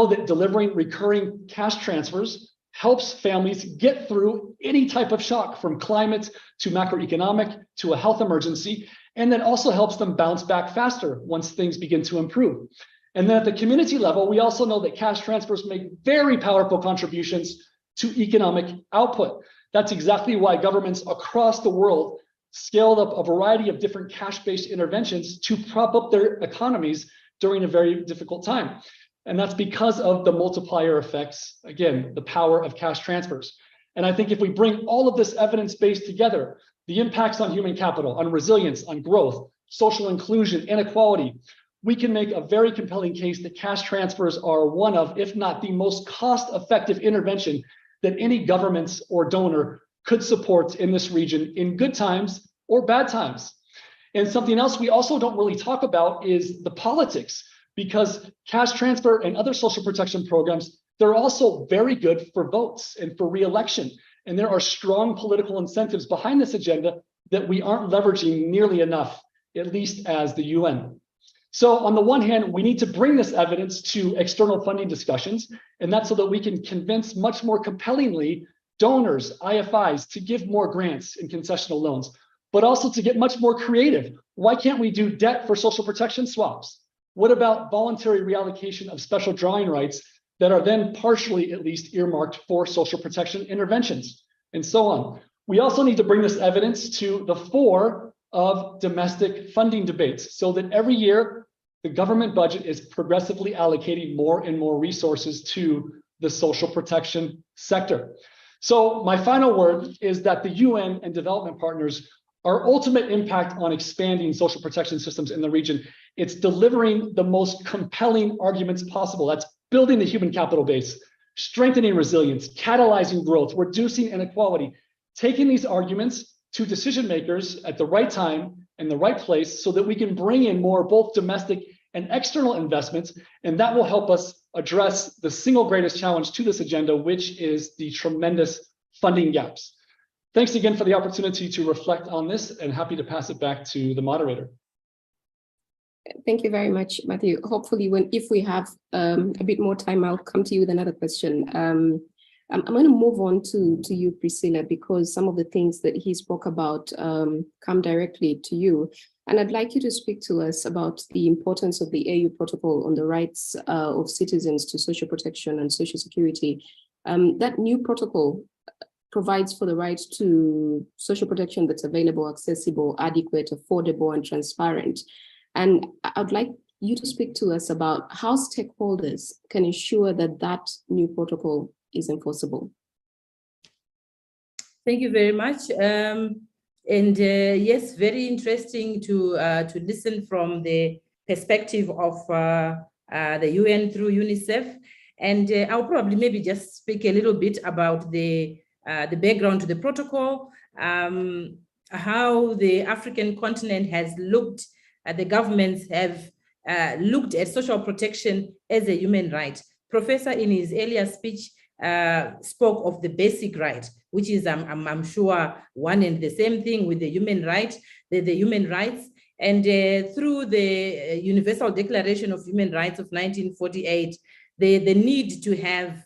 that delivering recurring cash transfers helps families get through any type of shock, from climate to macroeconomic to a health emergency, and then also helps them bounce back faster once things begin to improve. And then at the community level, we also know that cash transfers make very powerful contributions to economic output. That's exactly why governments across the world scaled up a variety of different cash-based interventions to prop up their economies during a very difficult time. And that's because of the multiplier effects, again, the power of cash transfers. And I think if we bring all of this evidence base together, the impacts on human capital, on resilience, on growth, social inclusion, inequality, we can make a very compelling case that cash transfers are one of, if not the most cost-effective intervention that any government or donor could support in this region in good times or bad times. And something else we also don't really talk about is the politics, because cash transfer and other social protection programs, they're also very good for votes and for re-election. And there are strong political incentives behind this agenda that we aren't leveraging nearly enough, at least as the UN. So on the one hand, we need to bring this evidence to external funding discussions, and that's so that we can convince much more compellingly donors, IFIs, to give more grants and concessional loans, but also to get much more creative. Why can't we do debt for social protection swaps? What about voluntary reallocation of special drawing rights that are then partially at least earmarked for social protection interventions, and so on? We also need to bring this evidence to the fore of domestic funding debates so that every year the government budget is progressively allocating more and more resources to the social protection sector. So my final word is that the UN and development partners, our ultimate impact on expanding social protection systems in the region, it's delivering the most compelling arguments possible. That's building the human capital base, strengthening resilience, catalyzing growth, reducing inequality, taking these arguments to decision makers at the right time and the right place so that we can bring in more both domestic and external investments, and that will help us address the single greatest challenge to this agenda, which is the tremendous funding gaps. Thanks again for the opportunity to reflect on this, and happy to pass it back to the moderator. Thank you very much, Matthew. Hopefully, if we have a bit more time, I'll come to you with another question. I'm going to move on to you, Priscilla, because some of the things that he spoke about come directly to you. And I'd like you to speak to us about the importance of the AU protocol on the rights of citizens to social protection and social security. That new protocol provides for the right to social protection that's available, accessible, adequate, affordable, and transparent. And I'd like you to speak to us about how stakeholders can ensure that that new protocol is enforceable. Thank you very much. Yes, very interesting to listen from the perspective of the UN through UNICEF. And I'll probably maybe just speak a little bit about the background to the protocol, how the African continent has looked, the governments have looked at social protection as a human right. Professor, in his earlier speech, spoke of the basic right, which is, I'm sure, one and the same thing with the human right, the human rights. And through the Universal Declaration of Human Rights of 1948, the need to have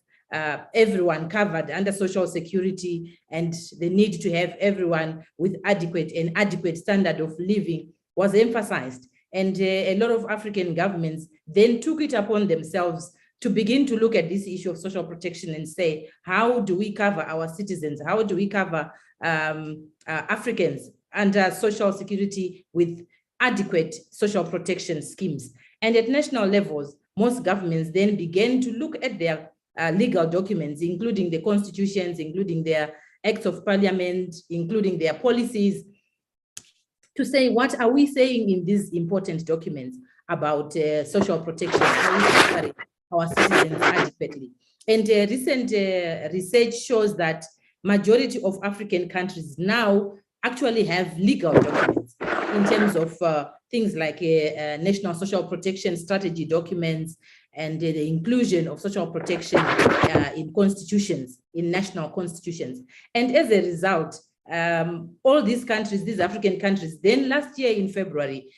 everyone covered under social security and the need to have everyone with adequate standard of living was emphasized. And a lot of African governments then took it upon themselves to begin to look at this issue of social protection and say, how do we cover our citizens? How do we cover Africans under social security with adequate social protection schemes? And at national levels, most governments then began to look at their legal documents, including the constitutions, including their acts of parliament, including their policies, to say, what are we saying in these important documents about social protection? How we cover our citizens adequately? And recent research shows that majority of African countries now actually have legal documents in terms of things like national social protection strategy documents and the inclusion of social protection in constitutions, in national constitutions. And as a result, all these countries, these African countries, then last year in February,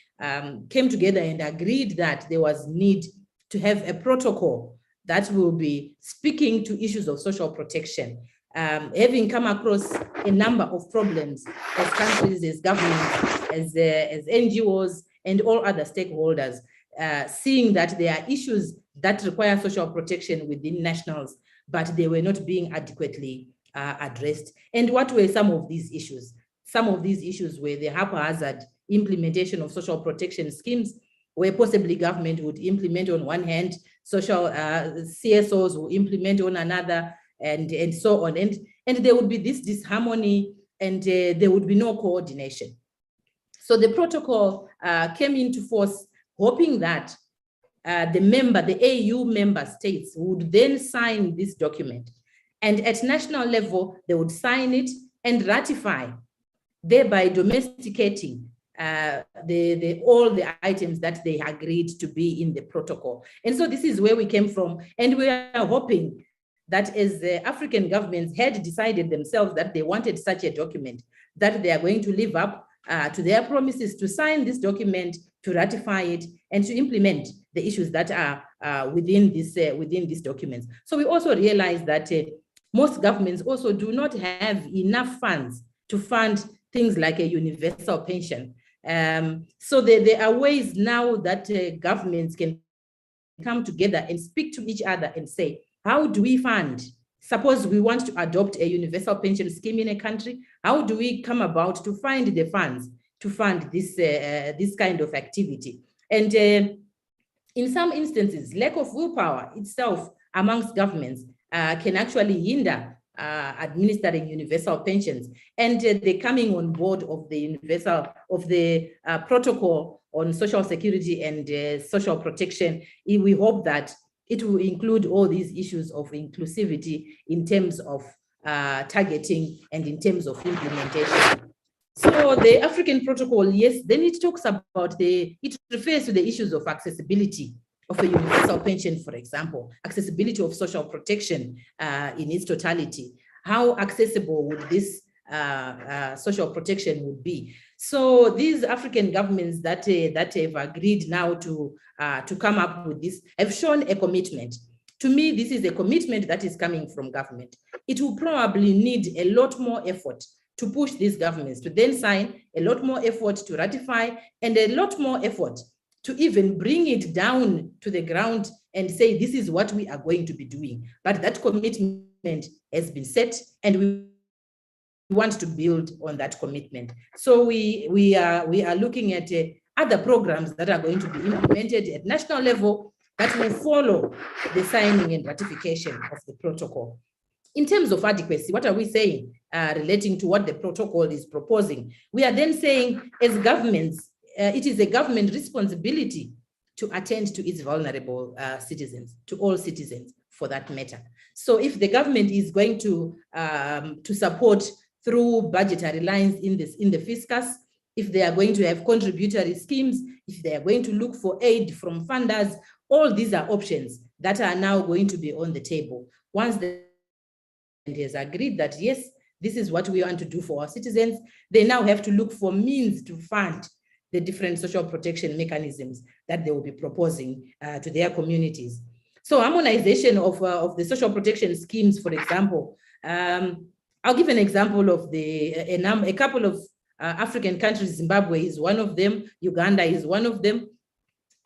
came together and agreed that there was need to have a protocol that will be speaking to issues of social protection, having come across a number of problems as countries, as governments, as NGOs, and all other stakeholders, seeing that there are issues that require social protection within nationals, but they were not being adequately addressed. And what were some of these issues? Some of these issues were the haphazard implementation of social protection schemes, where possibly government would implement on one hand, social CSOs will implement on another, and so on. And there would be this disharmony, and there would be no coordination. So the protocol came into force, hoping that the AU member states would then sign this document. And at national level, they would sign it and ratify, thereby domesticating all the items that they agreed to be in the protocol. And so this is where we came from. And we are hoping that as the African governments had decided themselves that they wanted such a document, that they are going to live up to their promises to sign this document, to ratify it, and to implement the issues that are within these documents. So we also realize that most governments also do not have enough funds to fund things like a universal pension. So there are ways now that governments can come together and speak to each other and say, how do we fund? Suppose we want to adopt a universal pension scheme in a country, how do we come about to find the funds to fund this kind of activity? And in some instances, lack of willpower itself amongst governments can actually hinder administering universal pensions. And the coming on board of the protocol on social security and social protection, we hope that it will include all these issues of inclusivity in terms of targeting and in terms of implementation. So the African protocol, yes, then it talks about it refers to the issues of accessibility of a universal pension, for example, accessibility of social protection in its totality. How accessible would this social protection would be? So these African governments that have agreed now to come up with this have shown a commitment. To me, this is a commitment that is coming from government. It will probably need a lot more effort to push these governments to then sign, a lot more effort to ratify, and a lot more effort to even bring it down to the ground and say, this is what we are going to be doing. But that commitment has been set, and we want to build on that commitment. So we are looking at other programs that are going to be implemented at national level that will follow the signing and ratification of the protocol. In terms of adequacy, what are we saying relating to what the protocol is proposing? We are then saying, as governments, it is a government responsibility to attend to its vulnerable citizens, to all citizens for that matter. So if the government is going to support through budgetary lines in the fiscus, if they are going to have contributory schemes, if they are going to look for aid from funders, all these are options that are now going to be on the table. Once the government has agreed that, yes, this is what we want to do for our citizens, they now have to look for means to fund the different social protection mechanisms that they will be proposing to their communities. So harmonization of the social protection schemes, for example, I'll give an example of a couple of African countries. Zimbabwe is one of them, Uganda is one of them,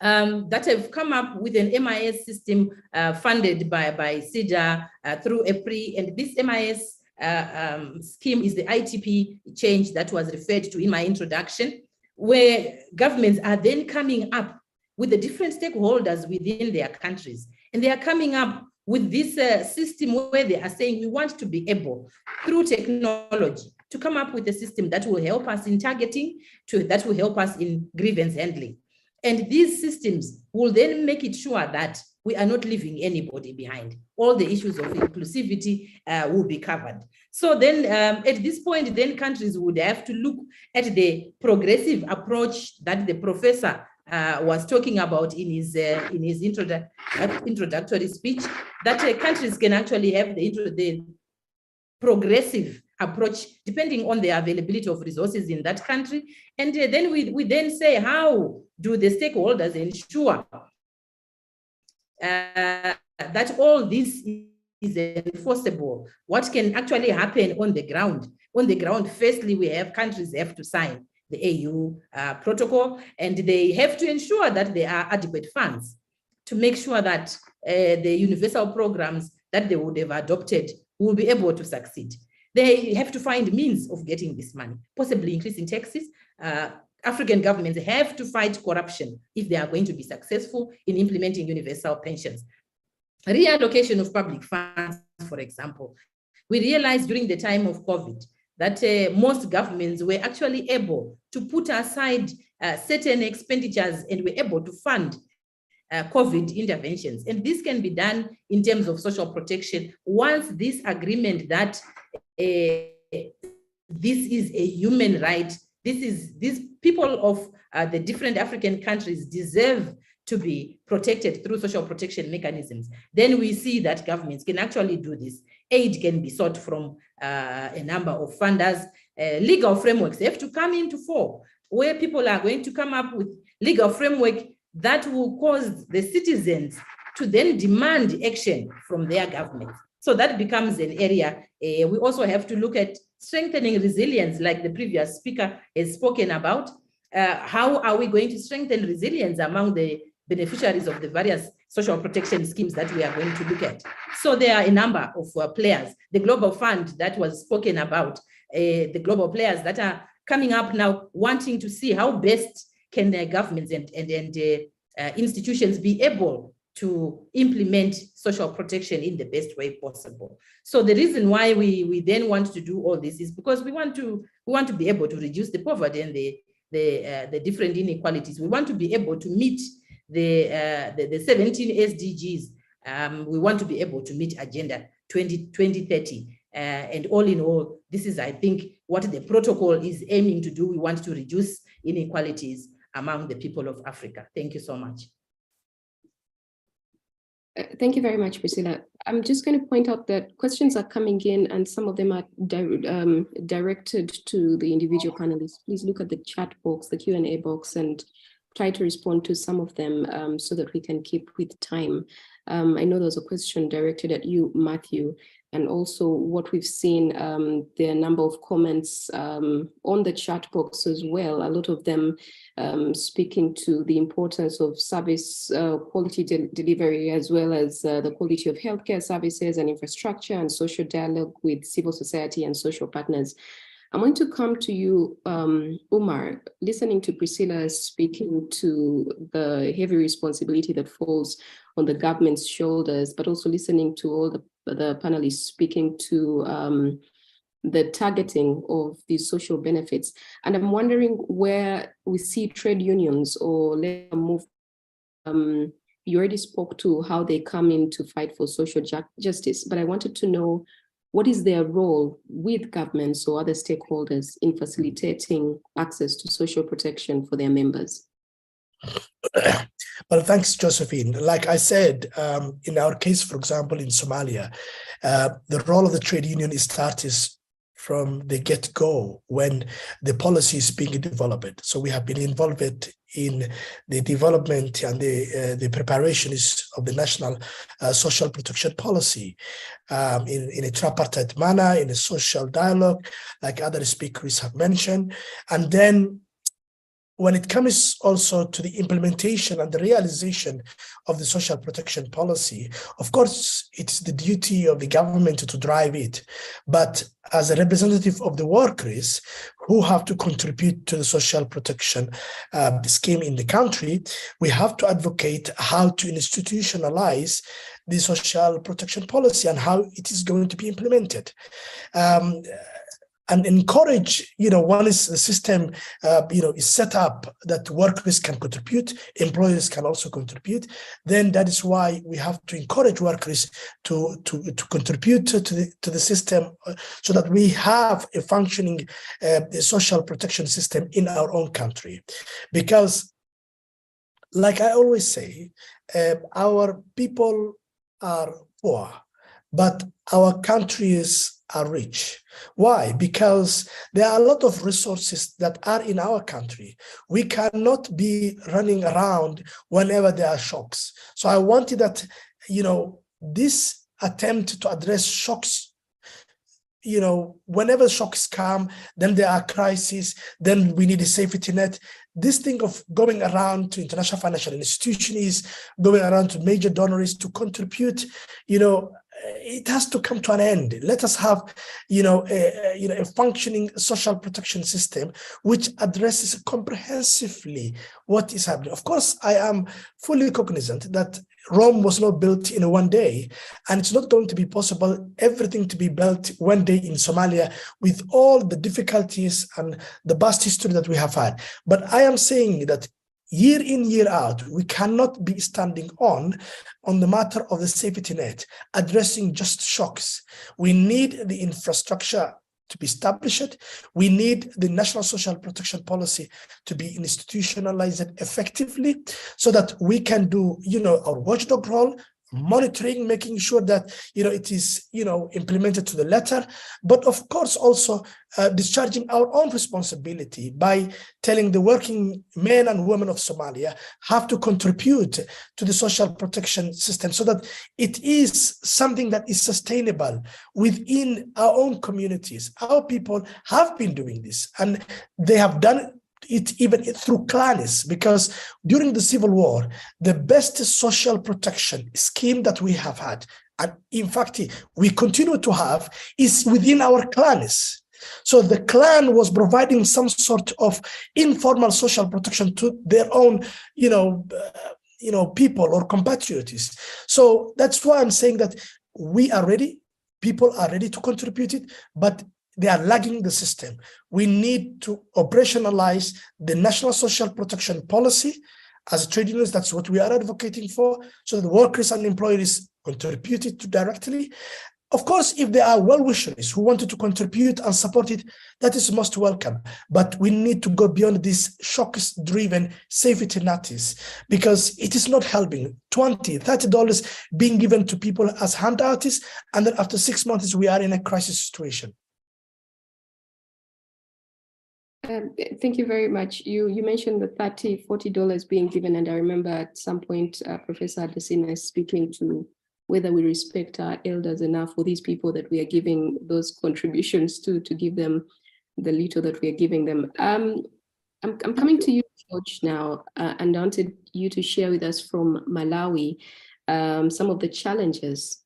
that have come up with an MIS system funded by CIDA through EPRI. And this MIS scheme is the ITP change that was referred to in my introduction, where governments are then coming up with the different stakeholders within their countries. And they are coming up with this system where they are saying, we want to be able, through technology, to come up with a system that will help us in targeting, that will help us in grievance handling. And these systems will then make it sure that we are not leaving anybody behind. All the issues of inclusivity will be covered. So then at this point, then countries would have to look at the progressive approach that the professor was talking about in his introductory speech, that countries can actually have the progressive approach depending on the availability of resources in that country. And then we then say, how do the stakeholders ensure that all this is enforceable. What can actually happen on the ground? On the ground, firstly, countries have to sign the AU protocol, and they have to ensure that there are adequate funds to make sure that the universal programs that they would have adopted will be able to succeed. They have to find means of getting this money, possibly increasing taxes. African governments have to fight corruption if they are going to be successful in implementing universal pensions. Reallocation of public funds, for example. We realized during the time of COVID that most governments were actually able to put aside certain expenditures and were able to fund COVID interventions. And this can be done in terms of social protection once this agreement that this is a human right, these people of the different African countries deserve to be protected through social protection mechanisms, then we see that governments can actually do this. Aid can be sought from a number of funders. Legal frameworks have to come into fore, where people are going to come up with legal framework that will cause the citizens to then demand action from their government. So that becomes an area. We also have to look at strengthening resilience, like the previous speaker has spoken about. How are we going to strengthen resilience among the beneficiaries of the various social protection schemes that we are going to look at? So there are a number of players. The Global Fund that was spoken about, the global players that are coming up now, wanting to see how best can their governments and institutions be able to implement social protection in the best way possible. So the reason why we then want to do all this is because we want to be able to reduce the poverty and the different inequalities. We want to be able to meet the 17 SDGs. We want to be able to meet Agenda 2030. And all in all, this is, I think, what the protocol is aiming to do. We want to reduce inequalities among the people of Africa. Thank you so much. Thank you very much, Priscilla. I'm just going to point out that questions are coming in and some of them are directed to the individual panelists. Please look at the chat box, the Q&A box, and try to respond to some of them so that we can keep with time. I know there's a question directed at you, Matthew, and also what we've seen, there are a number of comments on the chat box as well, a lot of them speaking to the importance of service quality delivery, as well as the quality of healthcare services and infrastructure and social dialogue with civil society and social partners. I'm going to come to you, Umar, listening to Priscilla speaking to the heavy responsibility that falls on the government's shoulders, but also listening to all the panelists speaking to the targeting of these social benefits. And I'm wondering where we see trade unions or labor movement. You already spoke to how they come in to fight for social justice, but I wanted to know, what is their role with governments or other stakeholders in facilitating access to social protection for their members? Well, thanks, Josephine. Like I said, in our case, for example, in Somalia, the role of the trade union starts from the get-go when the policy is being developed. So we have been involved in the development and the preparations of the national social protection policy in a tripartite manner, in a social dialogue, like other speakers have mentioned. And then when it comes also to the implementation and the realization of the social protection policy, of course, it's the duty of the government to drive it. But as a representative of the workers who have to contribute to the social protection scheme in the country, we have to advocate how to institutionalize the social protection policy and how it is going to be implemented. And encourage, once the system, is set up that workers can contribute, employers can also contribute, then that is why we have to encourage workers to contribute to the system so that we have a functioning social protection system in our own country. Because, like I always say, our people are poor, but our countries are rich. Why? Because there are a lot of resources that are in our country. We cannot be running around whenever there are shocks. So I wanted that, this attempt to address shocks, whenever shocks come, then there are crises, then we need a safety net. This thing of going around to international financial institutions, going around to major donors to contribute, it has to come to an end. Let us have, a functioning social protection system which addresses comprehensively what is happening. Of course, I am fully cognizant that Rome was not built in one day, and it's not going to be possible everything to be built one day in Somalia with all the difficulties and the vast history that we have had. But I am saying that year in, year out, we cannot be standing on the matter of the safety net, addressing just shocks. We need the infrastructure to be established. We need the national social protection policy to be institutionalized effectively so that we can do, our watchdog role, monitoring, making sure that, it is, implemented to the letter, but of course also discharging our own responsibility by telling the working men and women of Somalia have to contribute to the social protection system so that it is something that is sustainable within our own communities. Our people have been doing this, and they have done it even through clans, because during the Civil War, the best social protection scheme that we have had, and in fact, we continue to have, is within our clans. So the clan was providing some sort of informal social protection to their own, people or compatriots. So that's why I'm saying that we are ready, people are ready to contribute it, but they are lagging the system. We need to operationalize the national social protection policy. As trade unions, that's what we are advocating for, so that workers and employers contribute it directly. Of course, if there are well-wishers who wanted to contribute and support it, that is most welcome. But we need to go beyond this shocks-driven safety nets, because it is not helping. $20, $30 being given to people as handouts, and then after 6 months, we are in a crisis situation. Thank you very much. You mentioned the $30, $40 being given, and I remember at some point Professor Adesina is speaking to whether we respect our elders enough for these people that we are giving those contributions to give them the little that we are giving them. I'm coming to you, George, now, and I wanted you to share with us from Malawi some of the challenges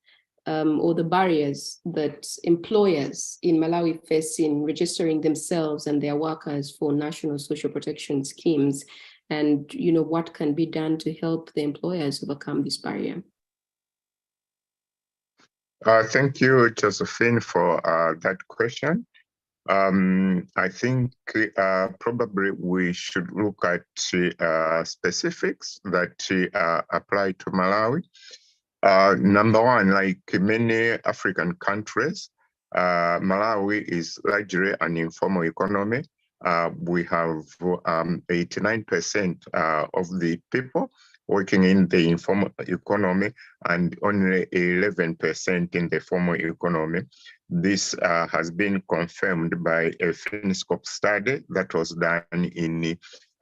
or the barriers that employers in Malawi face in registering themselves and their workers for national social protection schemes, and what can be done to help the employers overcome this barrier. Thank you, Josephine, for that question. I think probably we should look at specifics that apply to Malawi. Number one, like many African countries, Malawi is largely an informal economy. We have 89% of the people working in the informal economy and only 11% in the formal economy. This has been confirmed by a Finscope study that was done in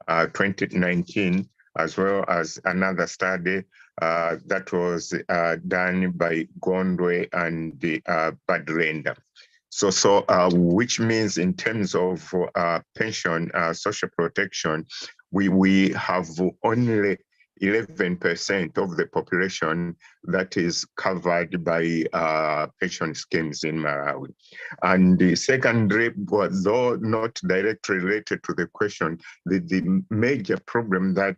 2019, as well as another study that was done by Gondwe and Badrenda. So which means in terms of pension, social protection, we have only 11% of the population that is covered by pension schemes in Malawi. And the secondary, though not directly related to the question, the major problem that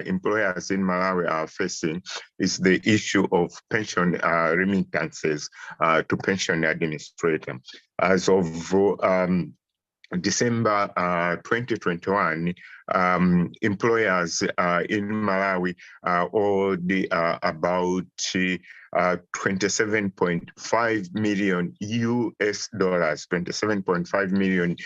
employers in Malawi are facing is the issue of pension remittances to pension administrator. As of December 2021, employers in Malawi owed about $27.5 million $27.5 million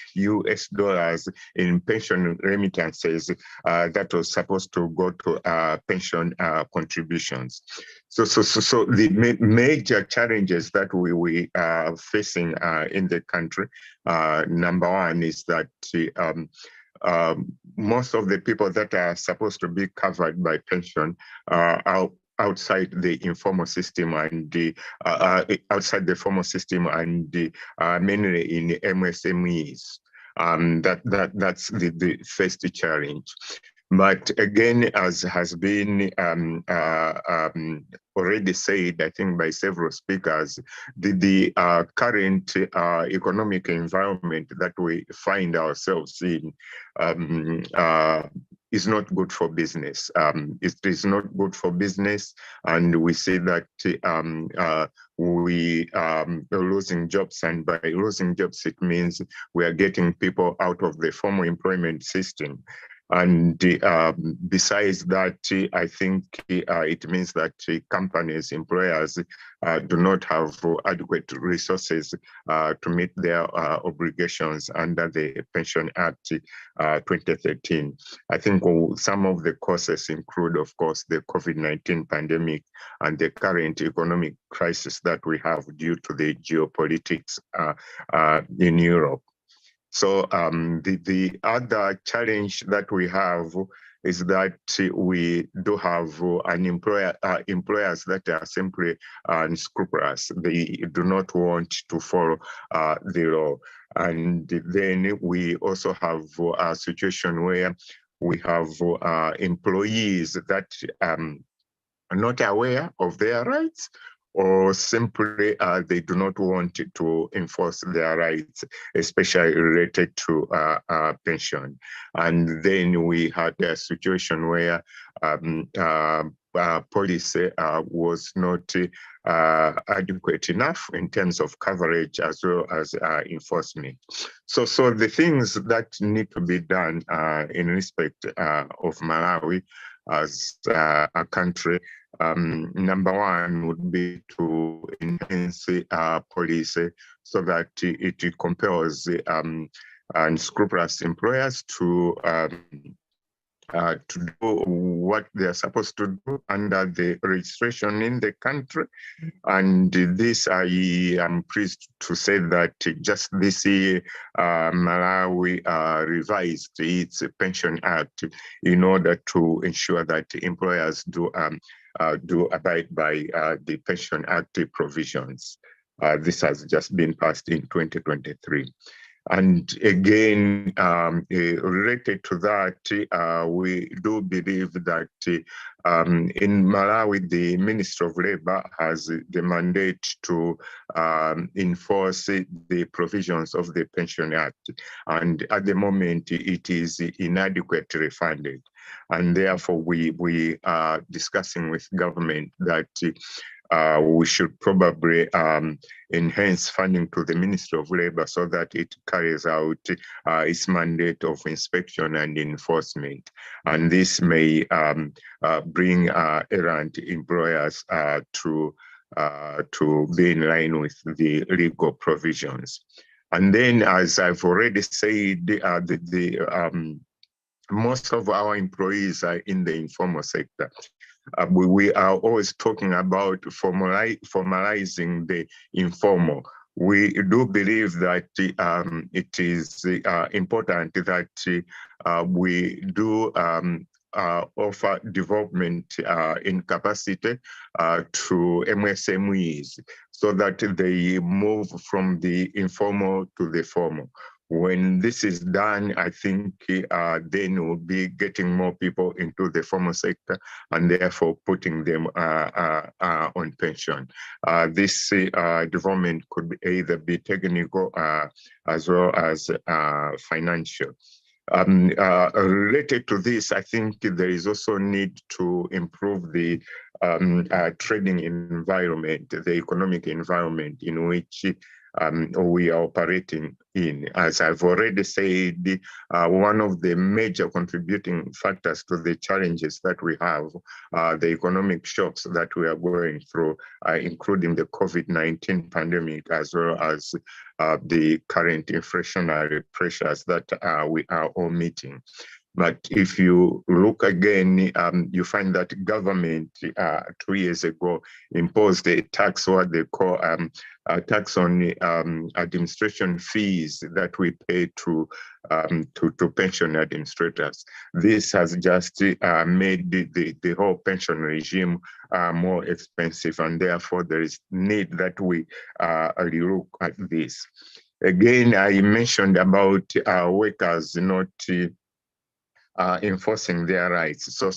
in pension remittances that was supposed to go to pension contributions. So the major challenges that we are facing in the country, number one is that most of the people that are supposed to be covered by pension are outside the informal system and outside the formal system and mainly in MSMEs. That's the first challenge. But again, as has been already said, I think by several speakers, the current economic environment that we find ourselves in is not good for business. It is not good for business, and we see that we are losing jobs, and by losing jobs, it means we are getting people out of the formal employment system. And besides that, I think it means that companies, employers do not have adequate resources to meet their obligations under the Pension Act 2013. I think some of the causes include, of course, the COVID-19 pandemic and the current economic crisis that we have due to the geopolitics in Europe. So the other challenge that we have is that we do have employers that are simply unscrupulous. They do not want to follow the law. And then we also have a situation where we have employees that are not aware of their rights, or simply they do not want to enforce their rights, especially related to pension. And then we had a situation where policy was not adequate enough in terms of coverage as well as enforcement. So the things that need to be done in respect of Malawi as a country, number one would be to enhance policy so that it compels unscrupulous employers to do what they're supposed to do under the registration in the country. And this, I am pleased to say that just this year, Malawi revised its Pension Act in order to ensure that employers do abide by the Pension Act provisions. This has just been passed in 2023. And again, related to that, we do believe that in Malawi, the Ministry of Labor has the mandate to enforce the provisions of the Pension Act. And at the moment, it is inadequately funded. And therefore, we are discussing with government that we should probably enhance funding to the Ministry of Labor so that it carries out its mandate of inspection and enforcement. And this may bring errant employers to be in line with the legal provisions. And then, as I've already said, most of our employees are in the informal sector. We are always talking about formalizing the informal. We do believe that it is important that we do offer development in capacity to MSMEs so that they move from the informal to the formal. When this is done, I think then we'll be getting more people into the formal sector and therefore putting them on pension. This development could either be technical as well as financial. Related to this, I think there is also need to improve the trading environment, the economic environment in which we are operating in. As I've already said, one of the major contributing factors to the challenges that we have, the economic shocks that we are going through, including the COVID-19 pandemic, as well as the current inflationary pressures that we are all meeting. But if you look again, you find that government 2 years ago imposed a tax, what they call a tax on administration fees that we pay to pension administrators. This has just made the whole pension regime more expensive, and therefore there is need that we relook at this. Again, I mentioned about workers not enforcing their rights. So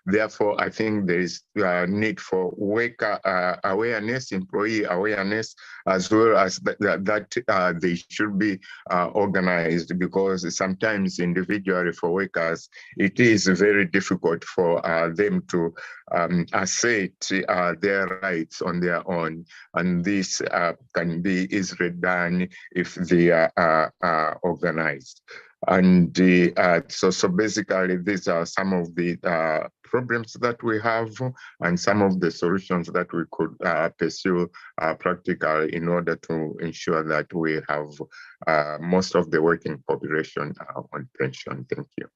therefore, I think there is need for worker awareness, employee awareness, as well as that they should be organized, because sometimes individually for workers, it is very difficult for them to assert their rights on their own. And this can be easily done if they are organized. And so basically, these are some of the problems that we have and some of the solutions that we could pursue practically in order to ensure that we have most of the working population on pension. Thank you.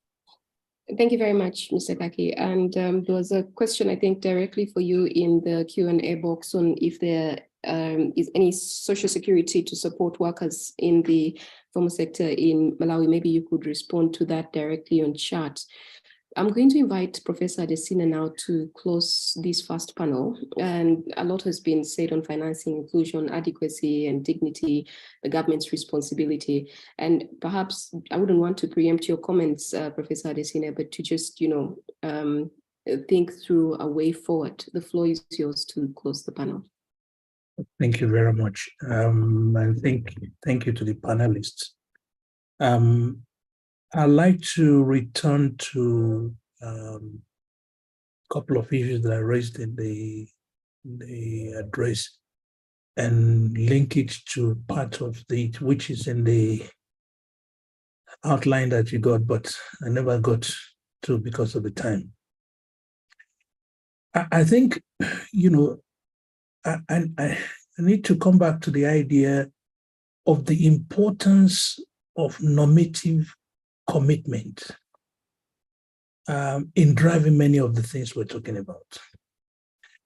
Thank you very much, Mr. Kaki. And there was a question, I think, directly for you in the Q&A box on if there is any social security to support workers in the formal sector in Malawi. Maybe you could respond to that directly on chat. I'm going to invite Professor Adesina now to close this first panel. And a lot has been said on financing, inclusion, adequacy, and dignity, the government's responsibility. And perhaps I wouldn't want to preempt your comments, Professor Adesina, but to just, think through a way forward. The floor is yours to close the panel. Thank you very much. And thank you to the panelists. I'd like to return to a couple of issues that I raised in the address and link it to part of which is in the outline that you got, but I never got to because of the time. I think, I need to come back to the idea of the importance of normative commitment in driving many of the things we're talking about.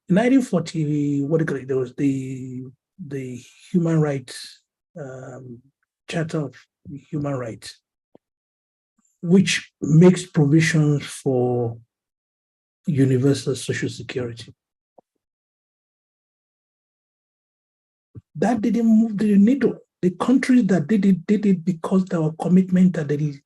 In 1940, there was the Human Rights Charter of Human Rights, which makes provisions for universal social security. That didn't move the needle. The countries that did it because there were commitment at the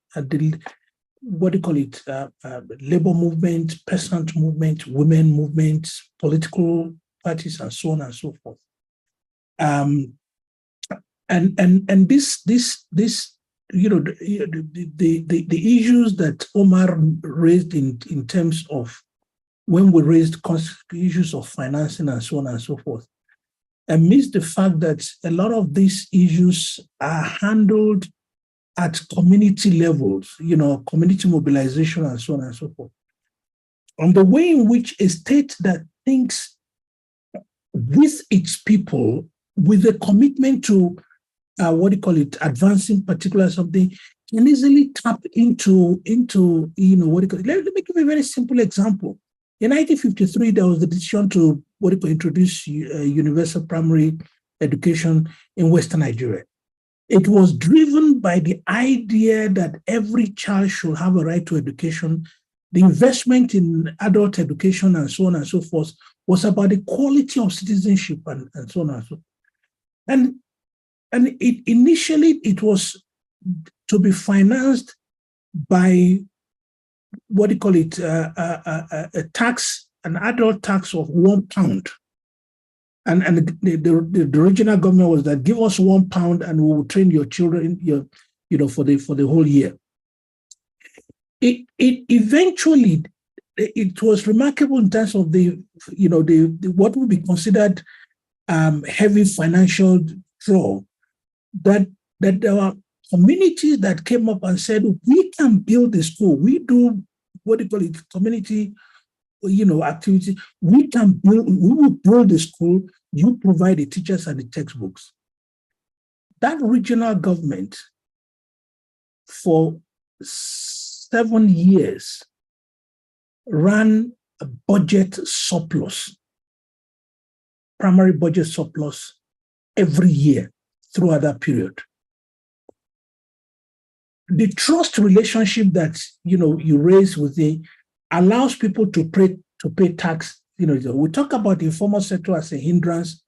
labor movement, peasant movement, women movement, political parties, and so on and so forth. And this the issues that Omar raised in terms of when we raised issues of financing and so on and so forth, amidst the fact that a lot of these issues are handled at community levels, community mobilization and so on and so forth. And the way in which a state that thinks with its people, with a commitment to, advancing particular something, can easily tap into let me give you a very simple example. In 1953, there was the decision to introduce universal primary education in Western Nigeria. It was driven by the idea that every child should have a right to education. The investment in adult education and so on and so forth was about the quality of citizenship and so on and so forth. And initially it was to be financed by a tax, an adult tax of £1. And the original government was that give us £1 and we will train your children for the whole year. It eventually was remarkable in terms of the what would be considered heavy financial draw, that there were communities that came up and said, we can build the school. We do community activity. We will build the school. You provide the teachers and the textbooks. That regional government, for 7 years ran a budget surplus, primary budget surplus every year throughout that period. The trust relationship that you raise with the allows people to pay tax. We talk about the informal sector as a hindrance,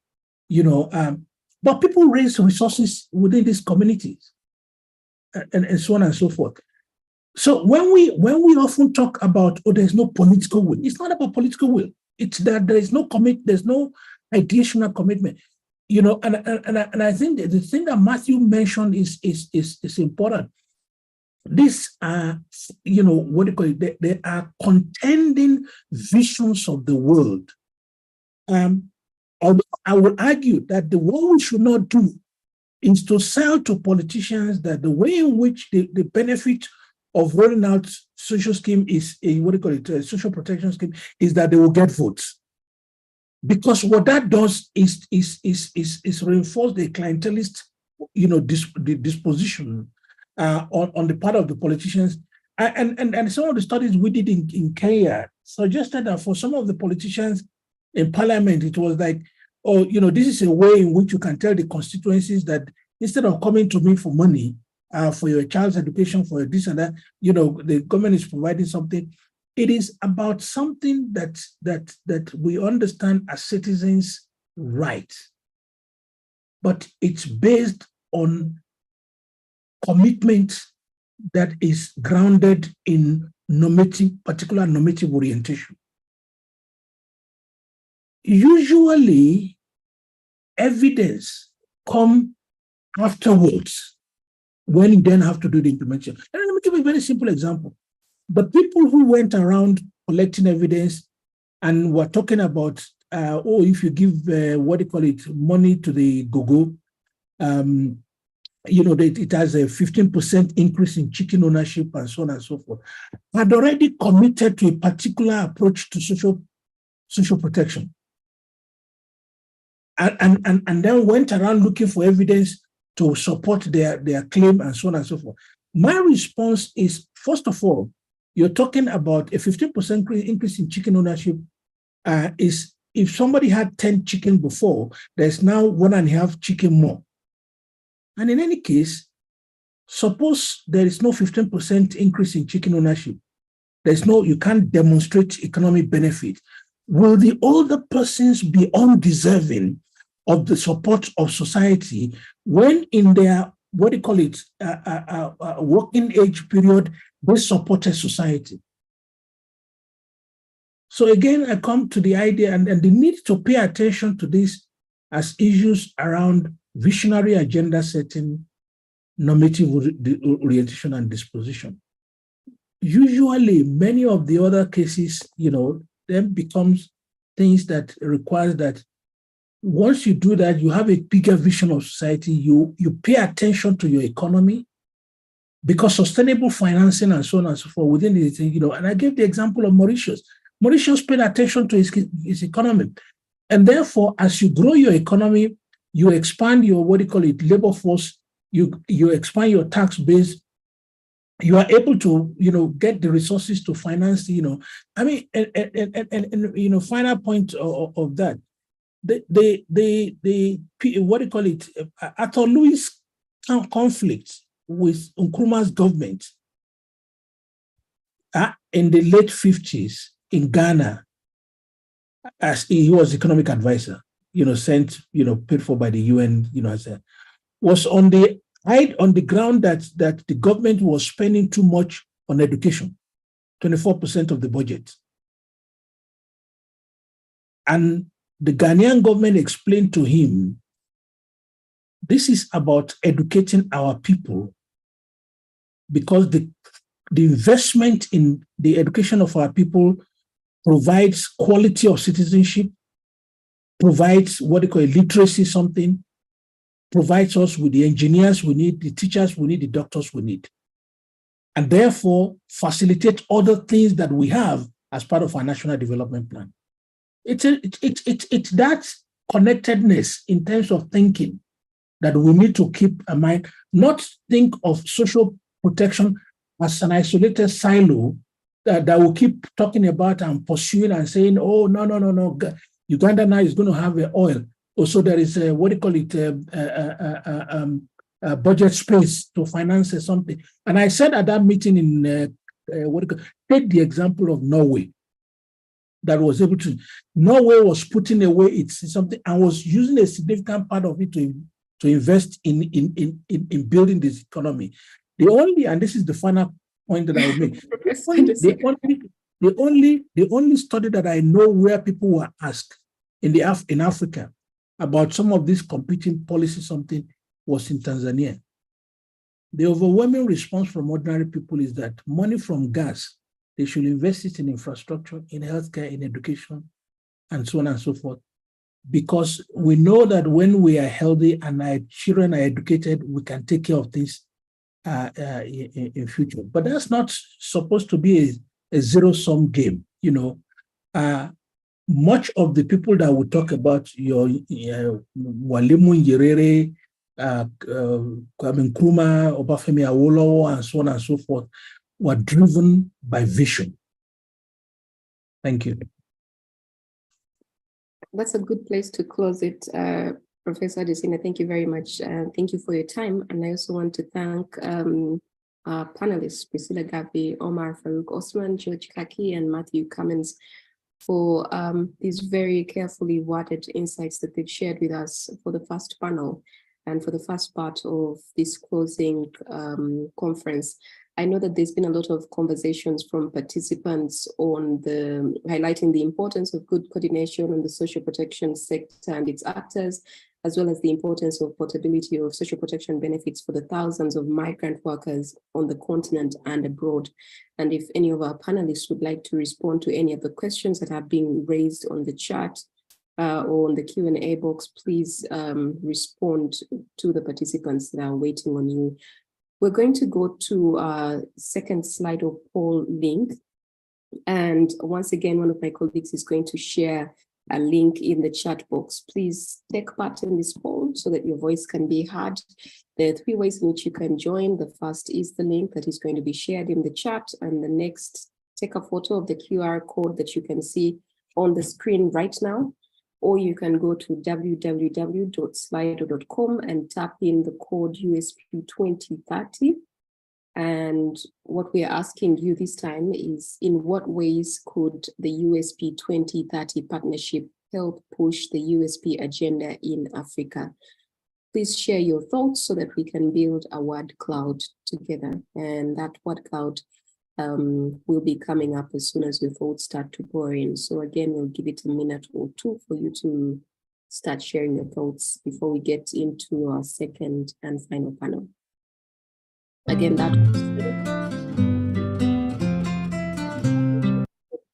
but people raise resources within these communities, and so on and so forth. So when we often talk about there's no political will, it's not about political will. It's that there is no there's no ideational commitment. And I think the thing that Matthew mentioned is important. These are, what do you call it? They are contending visions of the world. I would argue that what we should not do is to sell to politicians that the way in which the benefit of rolling out social scheme is a social protection scheme is that they will get votes. Because what that does is reinforce the clientelist, the disposition on the part of the politicians. And some of the studies we did in Kenya suggested that for some of the politicians in parliament, it was like, this is a way in which you can tell the constituencies that instead of coming to me for money, for your child's education, for this and that, the government is providing something. It is about something that we understand as citizens' right, but it's based on commitment that is grounded in particular normative orientation. Usually, evidence comes afterwards when you then have to do the implementation. And let me give you a very simple example. The people who went around collecting evidence and were talking about, if you give, money to the go-go, it has a 15% increase in chicken ownership and so on and so forth, had already committed to a particular approach to social protection. And then went around looking for evidence to support their claim and so on and so forth. My response is, first of all, you're talking about a 15% increase in chicken ownership. Is if somebody had 10 chicken before, there's now 1.5 chicken more. And in any case, suppose there is no 15% increase in chicken ownership. You can't demonstrate economic benefit. Will the older persons be undeserving of the support of society when in their, working age period, they supported society? So again, I come to the idea and the need to pay attention to this as issues around visionary agenda setting, normative orientation, and disposition. Usually, many of the other cases, then becomes things that requires that once you do that, you have a bigger vision of society, you pay attention to your economy, because sustainable financing and so on and so forth within it, and I gave the example of Mauritius. Mauritius paid attention to its economy. And therefore, as you grow your economy, you expand your, labor force, you expand your tax base, you are able to, get the resources to finance, final point of that. Arthur Louis' conflict with Nkrumah's government in the late 50s in Ghana, as he was economic advisor, sent, paid for by the UN, was on the ground that the government was spending too much on education, 24% of the budget. And the Ghanaian government explained to him, this is about educating our people, because the investment in the education of our people provides quality of citizenship, provides literacy something, provides us with the engineers we need, the teachers we need, the doctors we need, and therefore facilitate other things that we have as part of our national development plan. It's that connectedness in terms of thinking that we need to keep in mind, not think of social protection as an isolated silo that will keep talking about and pursuing and saying, oh, no, Uganda now is going to have oil. Also, there is a, what do you call it, budget space to finance something. And I said at that meeting in, take the example of Norway, that was able to, Norway was putting away its something and was using a significant part of it to invest in building this economy. The only, and this is the final point that I will make, the only study that I know where people were asked in Africa about some of these competing policies, something was in Tanzania. The overwhelming response from ordinary people is that money from gas, they should invest it in infrastructure, in healthcare, in education, and so on and so forth. Because we know that when we are healthy and our children are educated, we can take care of things in future. But that's not supposed to be a zero-sum game. You know, much of the people that we talk about, your Walimu Nyerere, Kwame Nkrumah, Obafemi Awolowo, and so on and so forth, were driven by vision. Thank you. That's a good place to close it. Professor Adesina, thank you very much. Thank you for your time. And I also want to thank our panelists, Priscilla Gavi, Omar Farouk Osman, George Kaki, and Matthew Cummins, for these very carefully worded insights that they've shared with us for the first panel and for the first part of this closing conference. I know that there's been a lot of conversations from participants on highlighting the importance of good coordination on the social protection sector and its actors, as well as the importance of portability of social protection benefits for the thousands of migrant workers on the continent and abroad. And if any of our panelists would like to respond to any of the questions that have been raised on the chat or on the Q&A box, please respond to the participants that are waiting on you. We're going to go to our second slide of poll link. And once again, one of my colleagues is going to share a link in the chat box. Please take part in this poll so that your voice can be heard. There are 3 ways in which you can join. The first is the link that is going to be shared in the chat. And the next, take a photo of the QR code that you can see on the screen right now. Or you can go to www.slido.com and tap in the code USP 2030. And what we are asking you this time is, in what ways could the USP 2030 partnership help push the USP agenda in Africa? Please share your thoughts so that we can build a word cloud together. And that word cloud will be coming up as soon as the thoughts start to pour in. So again, we'll give it a minute or 2 for you to start sharing your thoughts before we get into our second and final panel. Again, that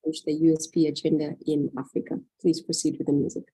push the USP agenda in Africa. Please proceed with the music.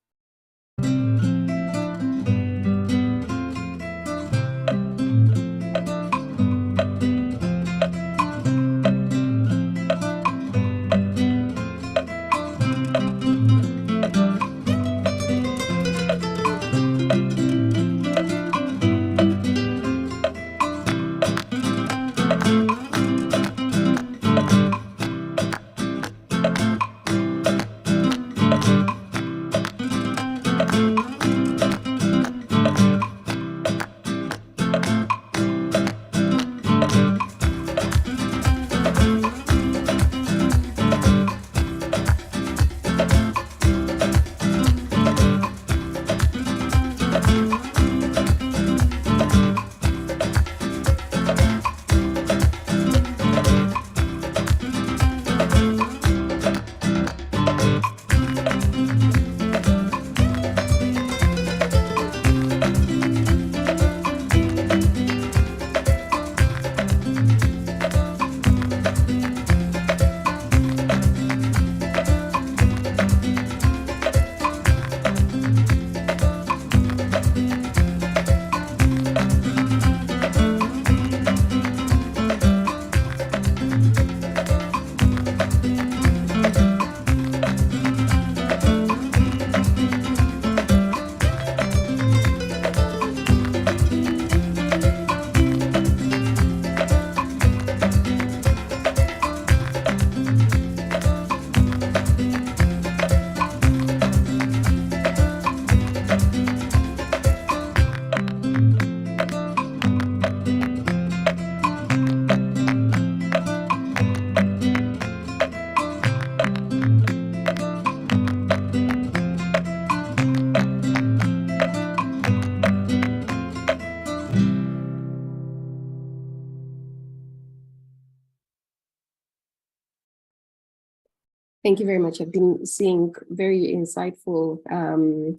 Thank you very much. I've been seeing very insightful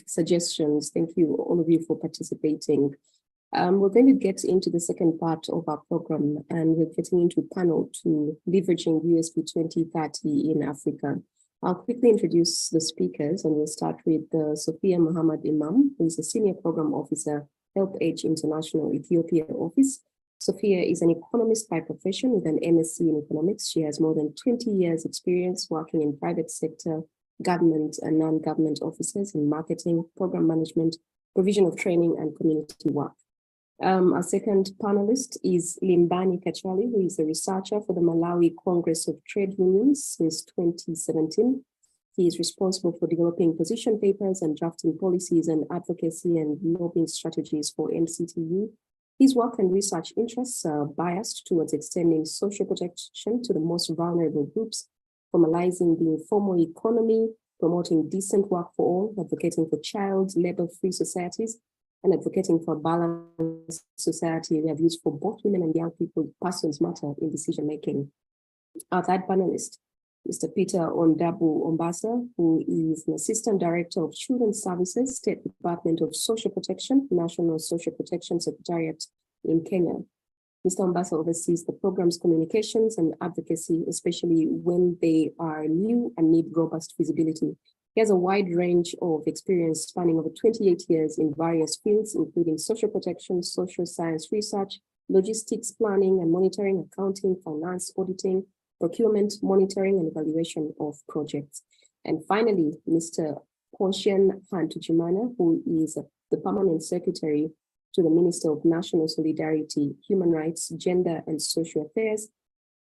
suggestions. Thank you, all of you, for participating. We're going to get into the second part of our program, and we're getting into panel 2, leveraging USP 2030 in Africa. I'll quickly introduce the speakers, and we'll start with Sophia Muhammad Imam, who is a Senior Program Officer, Help Age International Ethiopia Office. Sophia is an economist by profession with an MSc in economics. She has more than 20 years experience working in private sector, government and non-government offices in marketing, program management, provision of training and community work. Our second panelist is Limbani Kachali, who is a researcher for the Malawi Congress of Trade Unions since 2017. He is responsible for developing position papers and drafting policies and advocacy and lobbying strategies for MCTU. His work and research interests are biased towards extending social protection to the most vulnerable groups, formalizing the informal economy, promoting decent work for all, advocating for child labor-free societies, and advocating for a balanced society where views for both women and young people persons matter in decision-making. Our third panelist, Mr. Peter Ondabu Ombasa, who is an Assistant Director of Children's Services, State Department of Social Protection, National Social Protection Secretariat in Kenya. Mr. Ombasa oversees the program's communications and advocacy, especially when they are new and need robust visibility. He has a wide range of experience spanning over 28 years in various fields, including social protection, social science research, logistics planning and monitoring, accounting, finance, auditing, procurement, monitoring, and evaluation of projects. And finally, Mr. Porshen Hantujimana, who is the Permanent Secretary to the Minister of National Solidarity, Human Rights, Gender and Social Affairs.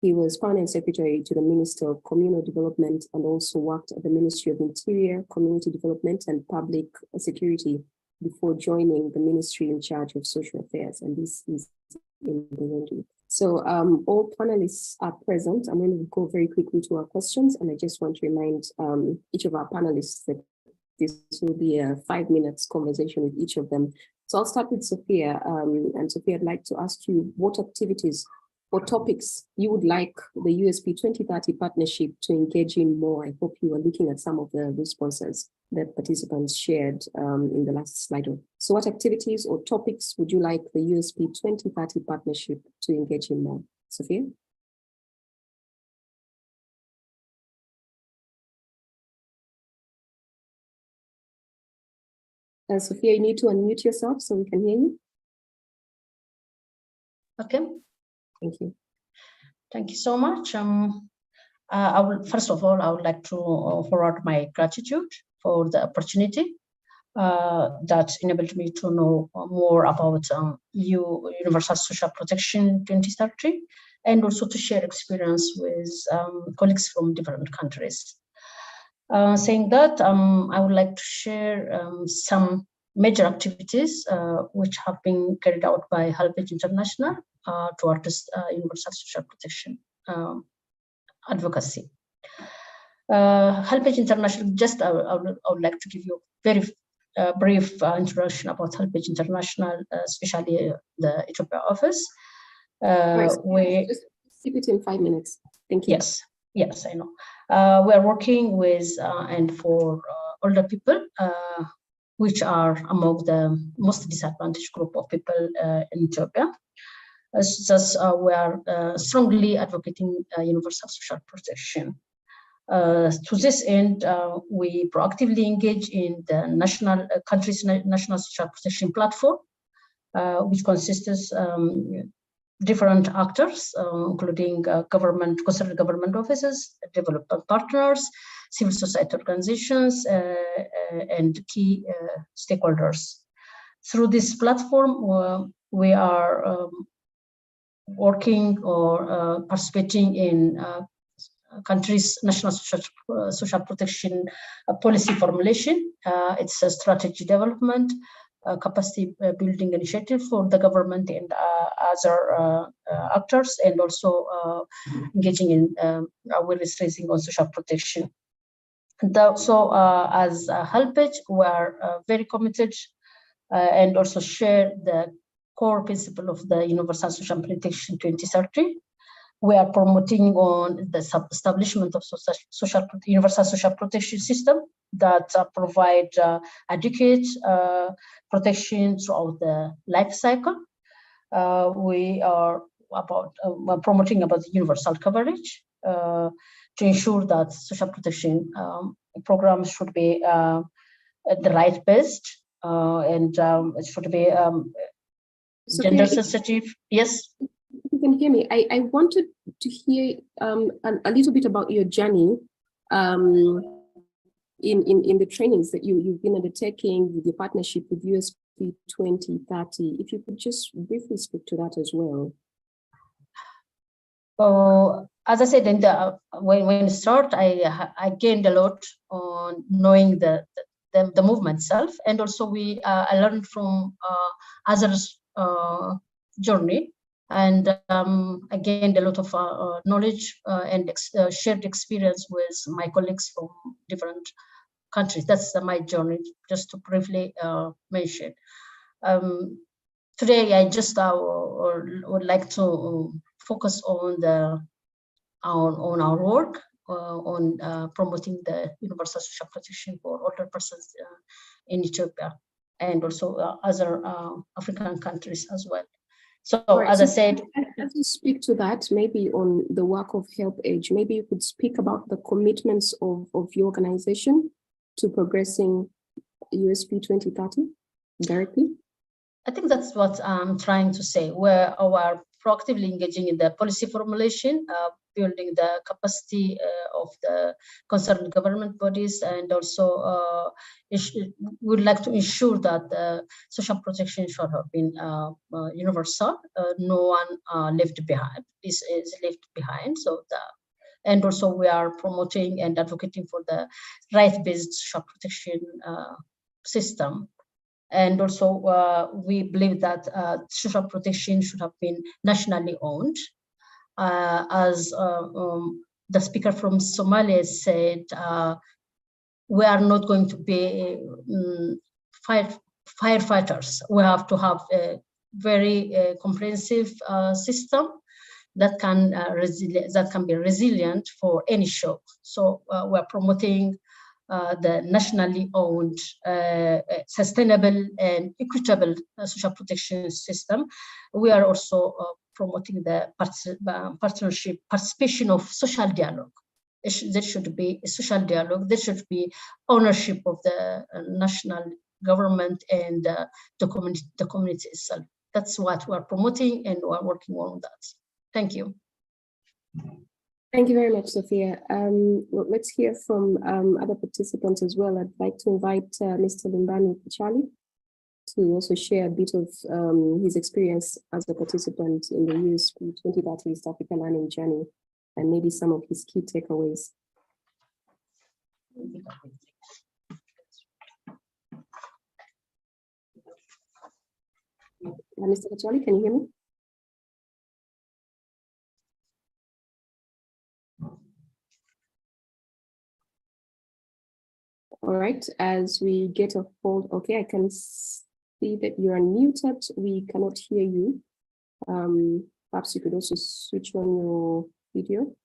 He was Permanent Secretary to the Minister of Communal Development and also worked at the Ministry of Interior, Community Development and Public Security before joining the ministry in charge of social affairs. And this is in Burundi. So all panelists are present. I'm going to go very quickly to our questions, and I just want to remind each of our panelists that this will be a 5 minutes conversation with each of them. So I'll start with Sophia. And Sophia, I'd like to ask you what activities or topics you would like the USP 2030 partnership to engage in more. I hope you are looking at some of the responses that participants shared in the last slide. So what activities or topics would you like the USP 2030 partnership to engage in more? Sophia? Sophia, you need to unmute yourself so we can hear you. Okay. Thank you. Thank you so much. First of all, I would like to forward my gratitude for the opportunity that enabled me to know more about Universal Social Protection 2030, and also to share experience with colleagues from different countries. Saying that, I would like to share some major activities which have been carried out by Help Age International towards Universal Social Protection advocacy. Help Age International, just I would like to give you a very brief introduction about Help Age International, especially the Ethiopia office. Just keep it in 5 minutes. Thank you. Yes, I know. We are working with and for older people, which are among the most disadvantaged group of people in Ethiopia. Thus, we are strongly advocating universal social protection. To this end, we proactively engage in the national country's national social protection platform, which consists different actors, including concerned government offices, development partners, civil society organizations, and key stakeholders. Through this platform, we are working or participating in country's national social protection policy formulation. It's a strategy development, capacity building initiative for the government and other actors, and also engaging in awareness raising on social protection. So as Help Age, we are very committed and also share the core principle of the Universal Social Protection 2030, We are promoting on the establishment of universal social protection system that provide adequate protection throughout the life cycle. We are promoting about the universal coverage to ensure that social protection programs should be the right based and it should be gender sensitive. Yes. You can hear me. I wanted to hear a little bit about your journey in the trainings that you've been undertaking with your partnership with USP 2030. If you could just briefly speak to that as well. As I said, in the when I start, I gained a lot on knowing the movement itself, and also I learned from others' journey, and I gained a lot of knowledge and shared experience with my colleagues from different countries. That's my journey, just to briefly mention. Today, I just would like to focus on our work on promoting the universal social protection for older persons in Ethiopia and also other African countries as well. So, right, as I said, as you speak to that, maybe on the work of Help Age, maybe you could speak about the commitments of your organization to progressing USP 2030 directly. I think that's what I'm trying to say. We're proactively engaging in the policy formulation, building the capacity of the concerned government bodies, and also would like to ensure that the social protection should have been universal. No one left behind. This is left behind. So and also we are promoting and advocating for the right-based social protection system. And also, we believe that social protection should have been nationally owned. As the speaker from Somalia said, we are not going to be firefighters. We have to have a very comprehensive system that can be resilient for any shock. So we're promoting the nationally owned, sustainable and equitable social protection system. We are also promoting the participation of social dialogue. There should be a social dialogue. There should be ownership of the national government and the community itself. That's what we're promoting, and we're working on that. Thank you. Thank you very much, Sophia. Well, let's hear from other participants as well. I'd like to invite Mr. Limbani Pichali to also share a bit of his experience as a participant in the USP 2030 East Africa Learning Journey, and maybe some of his key takeaways. Mr. Pichali, can you hear me? All right, as we get a hold, okay, I can see that you're unmuted. We cannot hear you. Perhaps you could also switch on your video.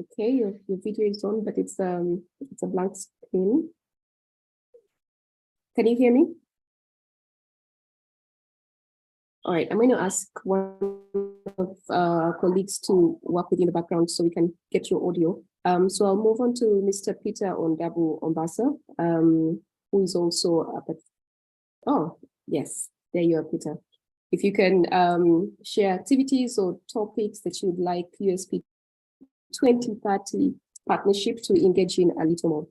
Okay, your video is on, but it's a blank screen. Can you hear me? All right, I'm going to ask one of our colleagues to work with you in the background so we can get your audio. So I'll move on to Mr. Peter Ondabu Ombasa, who is also oh, yes, there you are, Peter. If you can share activities or topics that you would like USP 2030 partnership to engage in a little more.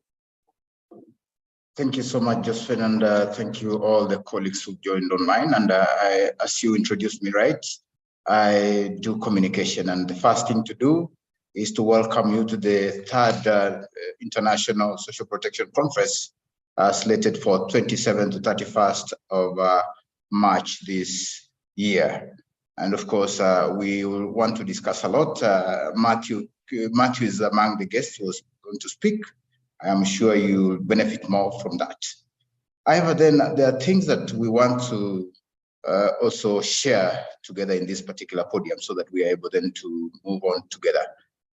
Thank you so much, Josephine, and thank you all the colleagues who joined online. And as you introduced me, right, I do communication, and the first thing to do is to welcome you to the third International Social Protection Conference slated for 27th to 31st of March this year. And of course, we will want to discuss a lot. Matthew is among the guests who is going to speak. I am sure you'll benefit more from that. However, then there are things that we want to also share together in this particular podium so that we are able then to move on together.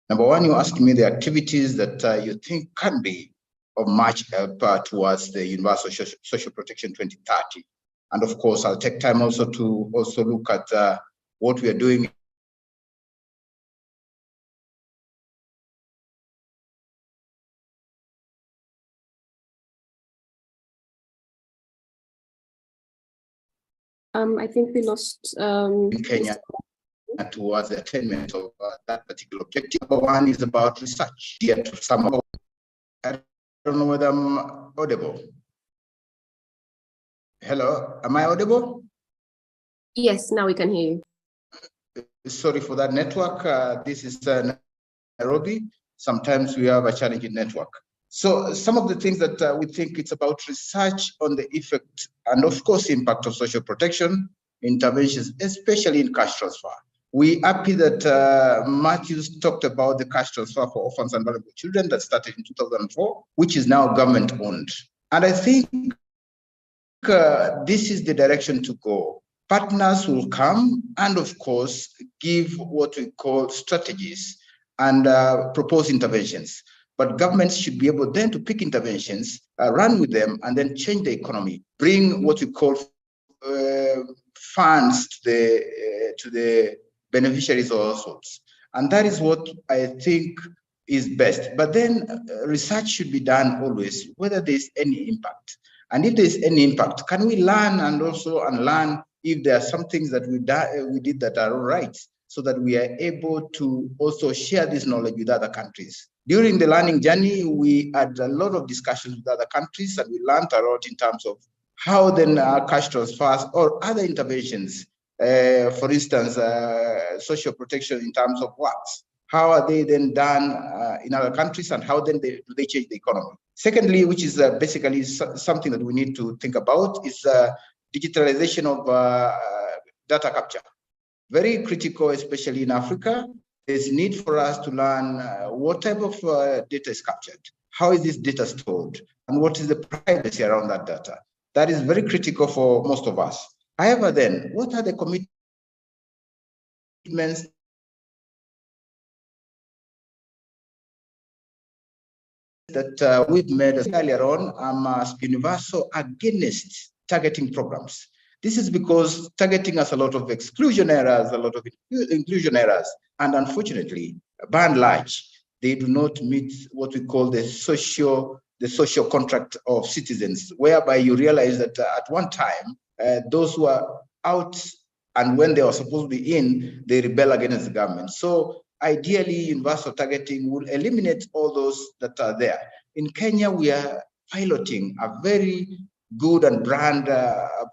Number one, you asked me the activities that you think can be of much help towards the Universal Social Protection 2030. And of course, I'll take time also to also look at what we are doing I think we lost in Kenya towards the attainment of that particular objective. Number one is about research. Yet some, I don't know whether I'm audible. Hello, am I audible? Yes, now we can hear you. Sorry for that network. This is Nairobi. Sometimes we have a challenging network. So some of the things that we think it's about research on the effect and of course impact of social protection interventions, especially in cash transfer. We happy that Matthews talked about the cash transfer for orphans and vulnerable children that started in 2004, which is now government owned. And I think this is the direction to go. Partners will come and of course give what we call strategies and propose interventions. But governments should be able then to pick interventions, run with them, and then change the economy, bring what we call funds to the beneficiaries or households. And that is what I think is best. But then research should be done always, whether there's any impact. And if there's any impact, can we learn and also unlearn if there are some things that we did that are all right, so that we are able to also share this knowledge with other countries. During the learning journey, we had a lot of discussions with other countries and we learned a lot in terms of how then cash transfers or other interventions, for instance, social protection in terms of works, how are they then done in other countries and how then do they change the economy? Secondly, which is basically something that we need to think about, is digitalization of data capture. Very critical, especially in Africa. There's need for us to learn what type of data is captured, how is this data stored, and what is the privacy around that data. That is very critical for most of us. However, then, what are the commitments that we've made earlier on? Universal against targeting programs. This is because targeting has a lot of exclusion errors, a lot of inclusion errors, and unfortunately, by and large, they do not meet what we call the social contract of citizens, whereby you realize that at one time, those who are out and when they are supposed to be in, they rebel against the government. So ideally, universal targeting will eliminate all those that are there. In Kenya, we are piloting a very good and brand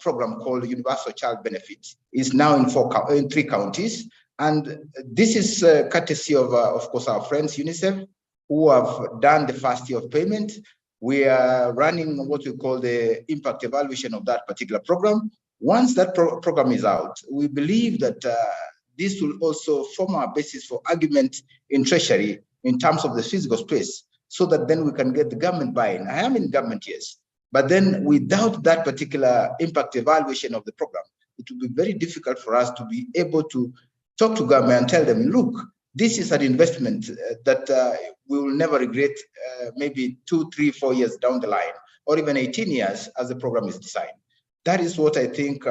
program called Universal Child Benefits. It's now in 3 counties. And this is courtesy of course, our friends UNICEF, who have done the first year of payment. We are running what we call the impact evaluation of that particular program. Once that program is out, we believe that this will also form our basis for argument in Treasury in terms of the physical space, so that then we can get the government buy-in. I am in government, yes, but then without that particular impact evaluation of the program, it will be very difficult for us to be able to talk to government and tell them, look, this is an investment that we will never regret maybe 2, 3, 4 years down the line, or even 18 years as the program is designed. That is what I think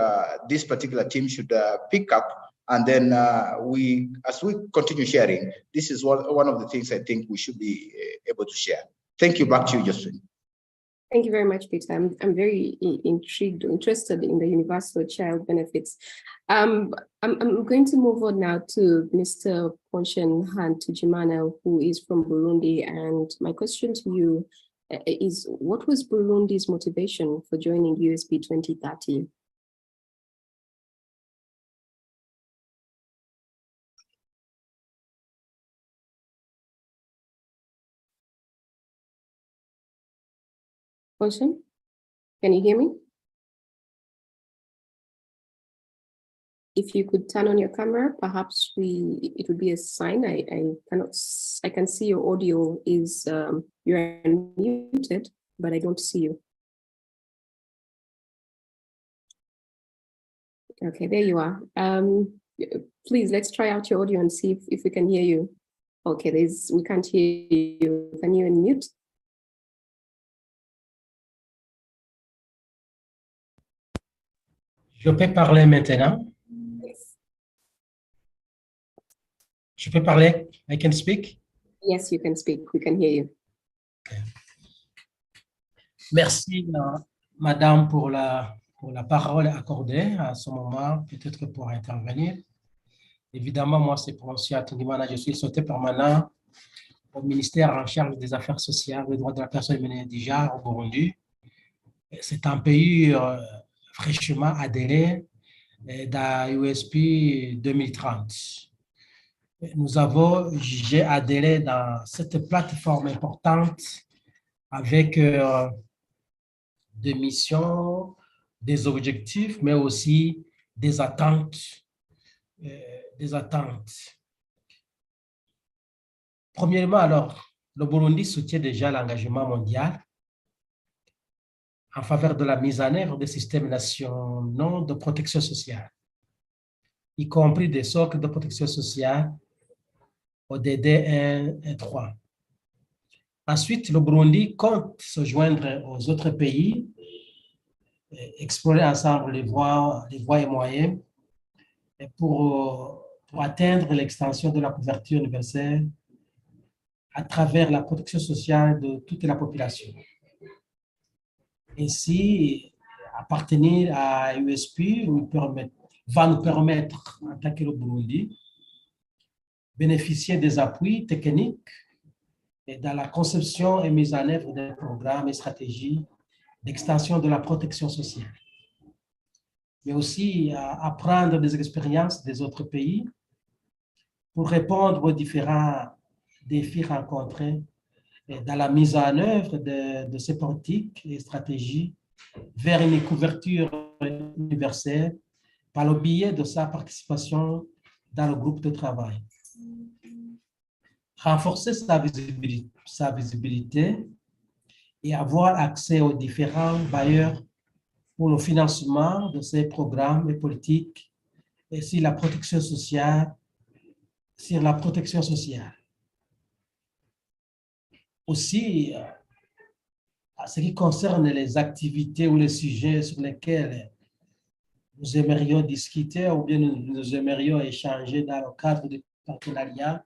this particular team should pick up. And then as we continue sharing, this is one of the things I think we should be able to share. Thank you. Back to you, Josephine. Thank you very much, Peter. I'm very interested in the universal child benefits. I'm going to move on now to Mr. Ponshen Tujimana, who is from Burundi. And my question to you is, what was Burundi's motivation for joining USP 2030? Ponshen, can you hear me? If you could turn on your camera, perhaps it would be a sign. I can see your audio is, you're unmuted, but I don't see you. Okay, there you are. Please, let's try out your audio and see if we can hear you. Okay, we can't hear you. Can you unmute? Je peux parler maintenant? Yes. Je peux parler? I can speak? Yes, you can speak. We can hear you. Okay. Merci, Madame, pour la parole accordée à ce moment, peut-être pour intervenir. Évidemment, moi, c'est pour M. Atindimana. Je suis sauté permanent au ministère en charge des Affaires sociales, des droits de la personne humaine et indigène au Burundi. C'est un pays fraîchement adhéré dans USP 2030. J'ai adhéré dans cette plateforme importante avec des missions, des objectifs, mais aussi des attentes. Premièrement, alors, le Burundi soutient déjà l'engagement mondial en faveur de la mise en œuvre des systèmes nationaux de protection sociale, y compris des socles de protection sociale ODD 1 et 3. Ensuite, le Burundi compte se joindre aux autres pays, explorer ensemble les voies et moyens pour atteindre l'extension de la couverture universelle à travers la protection sociale de toute la population. Ainsi, appartenir à USP va nous permettre, en tant que le Burundi, bénéficier des appuis techniques et dans la conception et mise en œuvre des programmes et stratégies d'extension de la protection sociale, mais aussi apprendre des expériences des autres pays pour répondre aux différents défis rencontrés dans la mise en œuvre de ces politiques et stratégies vers une couverture universelle par le biais de sa participation dans le groupe de travail. Renforcer sa visibilité et avoir accès aux différents bailleurs pour le financement de ces programmes et politiques et sur la protection sociale. Aussi, en ce qui concerne les activités ou les sujets sur lesquels nous aimerions discuter ou bien nous aimerions échanger dans le cadre du partenariat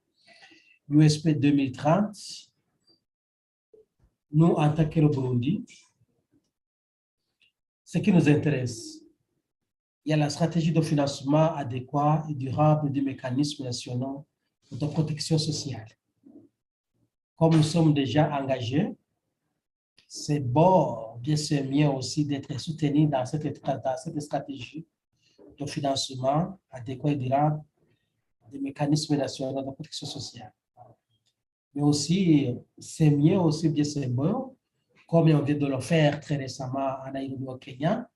USP 2030, nous, en tant que le Burundi, ce qui nous intéresse, il y a la stratégie de financement adéquat et durable des mécanismes nationaux de protection sociale. Comme nous sommes déjà engagés, c'est bon, bien c'est mieux aussi d'être soutenus dans cette stratégie de financement adéquat et durable des mécanismes nationaux de protection sociale. Mais aussi, c'est mieux aussi, bien c'est bon, comme on vient de le faire très récemment en Nairobi au Kenya.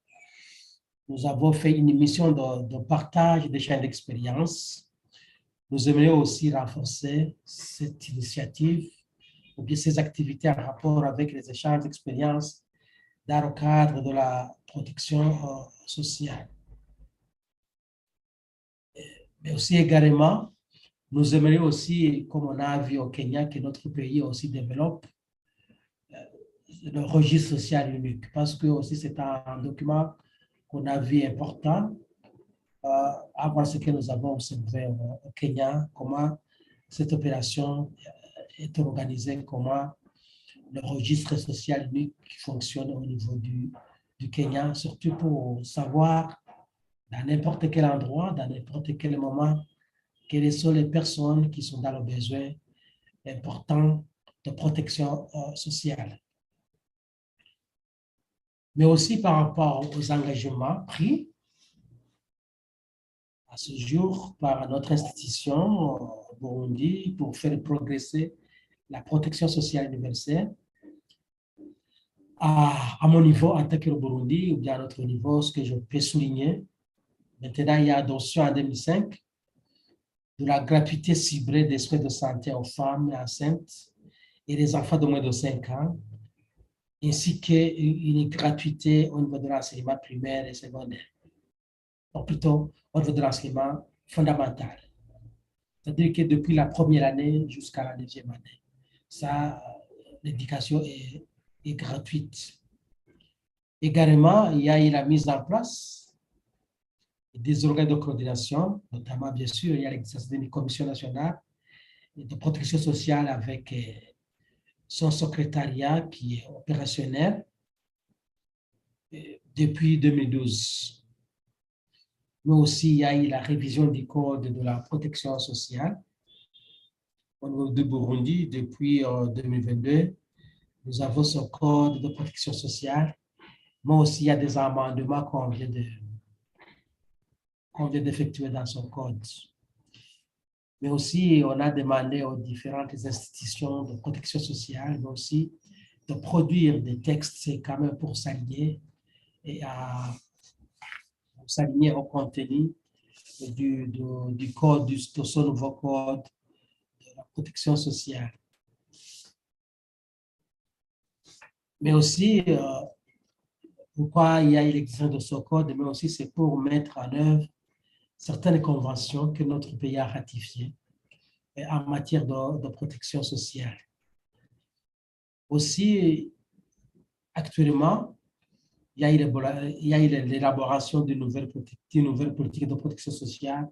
Nous avons fait une mission de partage d'échange d'expérience. Nous aimerions aussi renforcer cette initiative ou bien ces activités en rapport avec les échanges d'expériences dans le cadre de la protection sociale. Mais aussi également, nous aimerions aussi, comme on a vu au Kenya, que notre pays aussi développe le registre social unique, parce que aussi c'est un document qu'on a vu important, à voir ce que nous avons observé au Kenya, comment cette opération est organisée, comment le registre social unique fonctionne au niveau du Kenya, surtout pour savoir dans n'importe quel endroit, dans n'importe quel moment, quelles sont les personnes qui sont dans le besoin important de protection sociale. Mais aussi par rapport aux engagements pris à ce jour par notre institution Burundi pour faire progresser la protection sociale universelle. À mon niveau, en tant que Burundi, ou bien à notre niveau, ce que je peux souligner, Maintenant, il y a adoption en 2005 de la gratuité ciblée des soins de santé aux femmes enceintes et les enfants de moins de 5 ans, ainsi qu'une gratuité au niveau de l'enseignement primaire et secondaire, ou plutôt au niveau de l'enseignement fondamental. C'est-à-dire que depuis la première année jusqu'à la deuxième année, ça, l'éducation est gratuite. Également, il y a eu la mise en place des organes de coordination, notamment, bien sûr, il y a l'exercice d'une commission nationale de protection sociale avec son secrétariat qui est opérationnel depuis 2012. Mais aussi, il y a eu la révision du code de la protection sociale au niveau de Burundi depuis 2022. Nous avons ce code de protection sociale, mais aussi il y a des amendements qu'on vient d'effectuer dans son code. Mais aussi, on a demandé aux différentes institutions de protection sociale, mais aussi de produire des textes, c'est quand même pour s'aligner et s'aligner au contenu du code, de ce nouveau code de la protection sociale. Mais aussi, pourquoi il y a l'existence de ce code, mais aussi c'est pour mettre en œuvre certaines conventions que notre pays a ratifiées en matière de protection sociale. Aussi, actuellement, il y a eu l'élaboration d'une nouvelle politique de protection sociale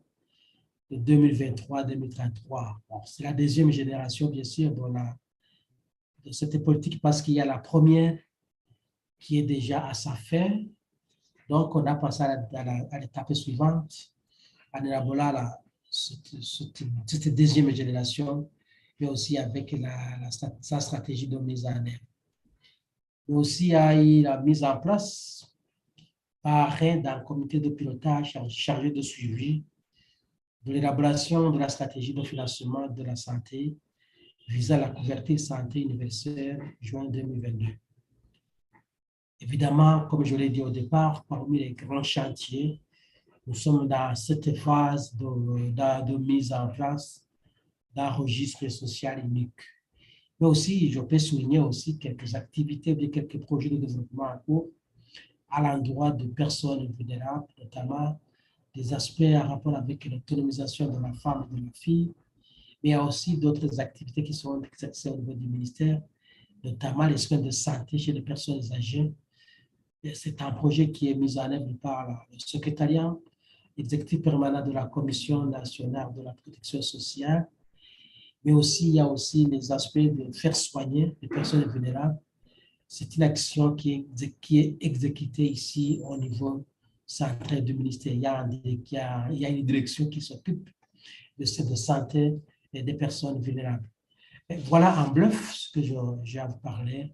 de 2023-2033. Bon, c'est la deuxième génération, bien sûr, de cette politique parce qu'il y a la première qui est déjà à sa fin. Donc, on a passé à l'étape suivante en élaborant cette deuxième génération, mais aussi avec sa stratégie de mise en œuvre. Mais aussi, il y a eu la mise en place par d'un comité de pilotage chargé de suivi de l'élaboration de la stratégie de financement de la santé visant la couverture santé universelle juin 2022. Évidemment, comme je l'ai dit au départ, parmi les grands chantiers, nous sommes dans cette phase de mise en place d'un registre social unique. Mais aussi, je peux souligner aussi quelques activités ou quelques projets de développement en cours à l'endroit de personnes vulnérables, notamment des aspects en rapport avec l'autonomisation de la femme et de la fille, mais il y a aussi d'autres activités qui sont exercées au niveau du ministère, notamment les soins de santé chez les personnes âgées. C'est un projet qui est mis en œuvre par le secrétariat exécutif permanent de la Commission nationale de la protection sociale, mais aussi il y a aussi les aspects de faire soigner les personnes vulnérables. C'est une action qui est exécutée ici au niveau central du ministère. Il y a une direction qui s'occupe de cette santé et des personnes vulnérables. Et voilà en bluff ce que j'ai à vous parler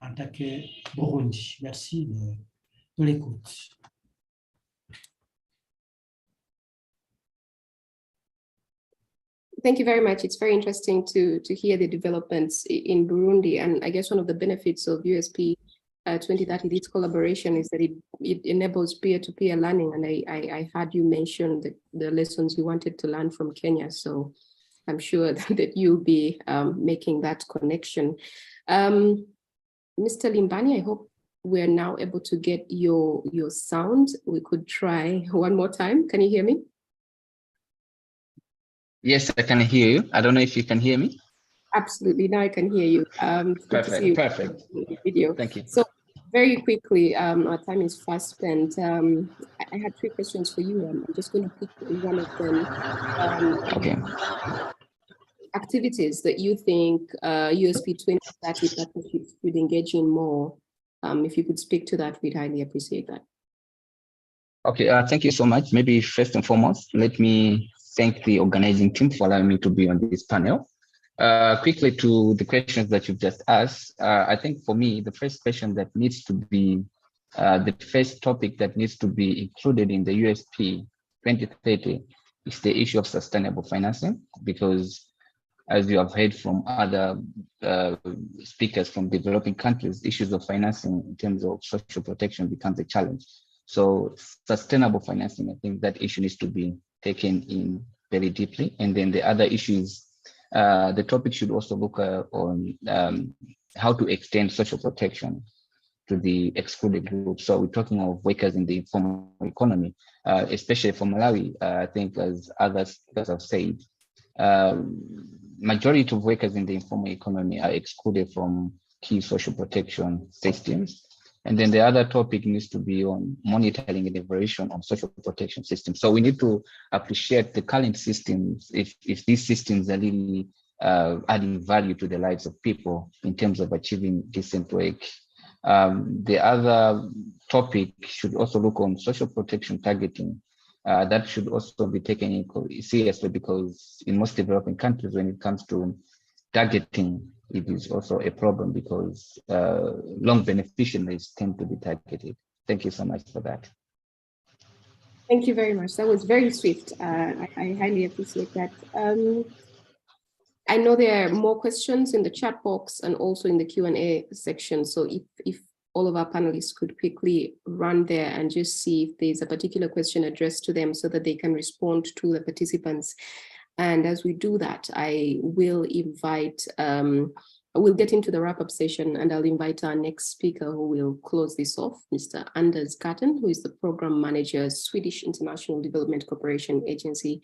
en tant que Burundi. Merci de l'écoute. Thank you very much. It's very interesting to hear the developments in Burundi. And I guess one of the benefits of USP 2030, this collaboration, is that it enables peer-to-peer learning. And I heard you mention the lessons you wanted to learn from Kenya. So I'm sure that you'll be making that connection. Mr. Limbani, I hope we're now able to get your sound. We could try one more time. Can you hear me? Yes, I can hear you. I don't know if you can hear me. Absolutely. Now I can hear you. Perfect. Perfect. Video. Thank you. So very quickly, our time is fast spent. I had 3 questions for you. I'm just going to pick one of them. Okay. Activities that you think USP 2030 partnerships should engage in more. If you could speak to that, we'd highly appreciate that. Okay, thank you so much. Maybe first and foremost, let me thank the organizing team for allowing me to be on this panel. Quickly to the questions that you've just asked, I think for me, the first question that needs to be, the first topic that needs to be included in the USP 2030 is the issue of sustainable financing, because as you have heard from other speakers from developing countries, issues of financing in terms of social protection becomes a challenge. So sustainable financing, I think that issue needs to be taken in very deeply. And then the other issues, the topic should also look on how to extend social protection to the excluded groups. So we're talking of workers in the informal economy, especially for Malawi. I think as others have said, majority of workers in the informal economy are excluded from key social protection systems. And then the other topic needs to be on monitoring and evaluation on social protection systems. So we need to appreciate the current systems, if these systems are really adding value to the lives of people in terms of achieving decent work. The other topic should also look on social protection targeting. That should also be taken in seriously, because in most developing countries, when it comes to targeting, it is also a problem because long beneficiaries tend to be targeted. Thank you so much for that. Thank you very much. That was very swift. I highly appreciate that. I know there are more questions in the chat box and also in the Q&A section. So if all of our panelists could quickly run there and just see if there's a particular question addressed to them so that they can respond to the participants. And as we do that, I will invite, we'll get into the wrap-up session, and I'll invite our next speaker who will close this off, Mr. Anders Katten, who is the Program Manager, Swedish International Development Cooperation Agency.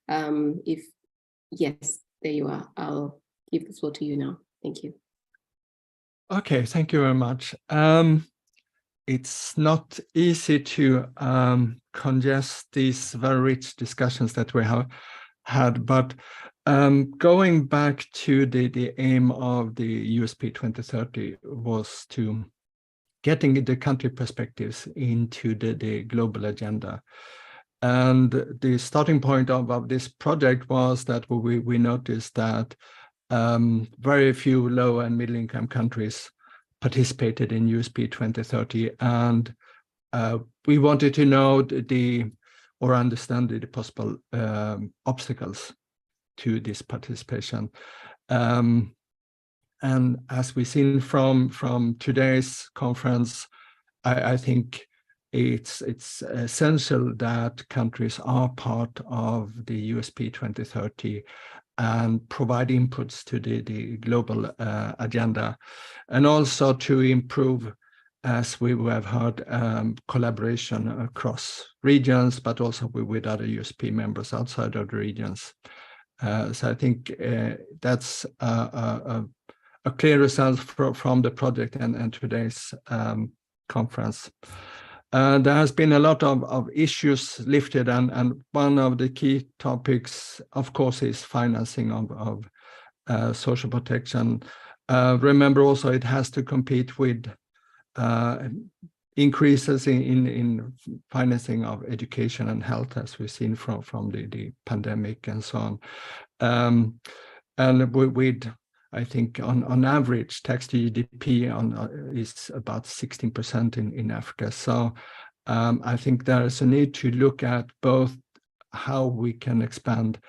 Yes, there you are. I'll give the floor to you now. Thank you. Okay, thank you very much. It's not easy to congest these very rich discussions that we have had, but going back to the aim of the USP 2030 was to getting the country perspectives into the global agenda. And the starting point of this project was that we noticed that very few low and middle income countries participated in USP 2030, and we wanted to know or understand the possible obstacles to this participation. And as we've seen from today's conference, I think it's essential that countries are part of the USP 2030 and provide inputs to the global agenda, and also to improve, as we have heard, collaboration across regions, but also with other USP members outside of the regions. So I think that's a clear result from the project and today's conference. There has been a lot of issues lifted, and one of the key topics, of course, is financing of social protection. Remember also, it has to compete with increases in financing of education and health, as we've seen from the pandemic and so on. And with I think on average, tax to GDP is about 16% in Africa. So I think there is a need to look at both how we can expand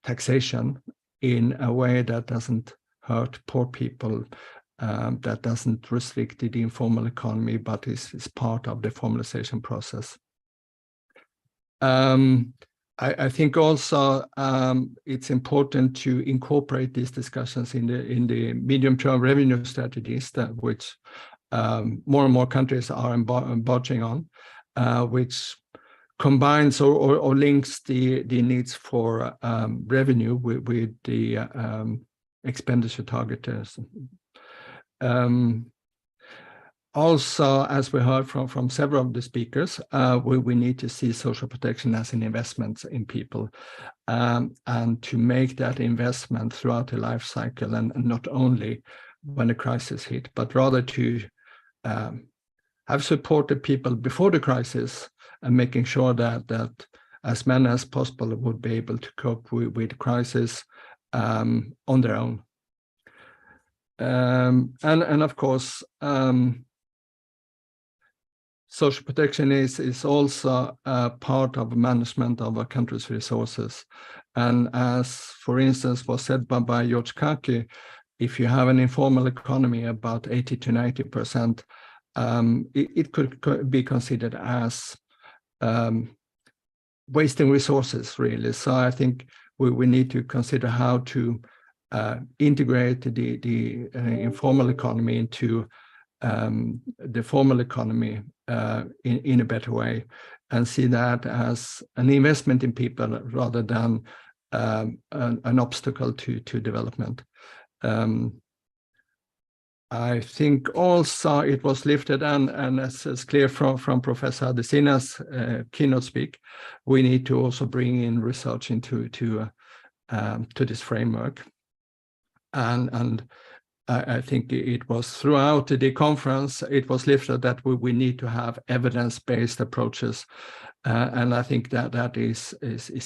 taxation in a way that doesn't hurt poor people, that doesn't restrict the informal economy, but is part of the formalization process. I think also it's important to incorporate these discussions in the medium-term revenue strategies which more and more countries are embarking on, which combines or links the needs for revenue with the expenditure targets. Also, as we heard from several of the speakers, we need to see social protection as an investment in people, and to make that investment throughout the life cycle, and not only when the crisis hit, but rather to have supported people before the crisis, and making sure that as many as possible would be able to cope with the crisis on their own. And of course, social protection is also part of management of a country's resources. And as, for instance, was said by George Kaki, if you have an informal economy, about 80 to 90% it could be considered as wasting resources, really. So I think we need to consider how to integrate the informal economy into the formal economy in a better way, and see that as an investment in people rather than an obstacle to development. I think also it was lifted, and as is clear from Professor Adesina's keynote speak, we need to also bring in research into to this framework. And I think it was throughout the conference, it was lifted that we need to have evidence-based approaches. And I think that is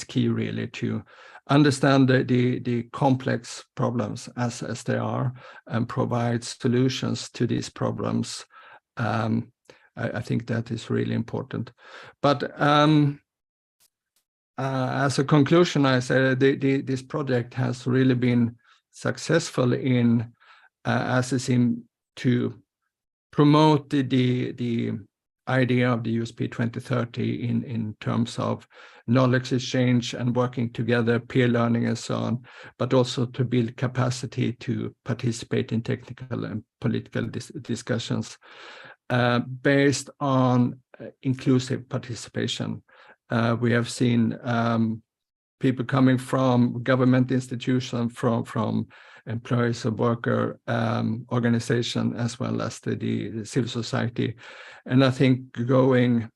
key, really, to understand the complex problems as they are and provide solutions to these problems. I think that is really important. But as a conclusion, I say this project has really been successful in as it seemed to promote the idea of the USP 2030 in terms of knowledge exchange and working together, peer learning and so on, but also to build capacity to participate in technical and political discussions based on inclusive participation. We have seen people coming from government institutions, from employees of worker organization, as well as the civil society. And I think going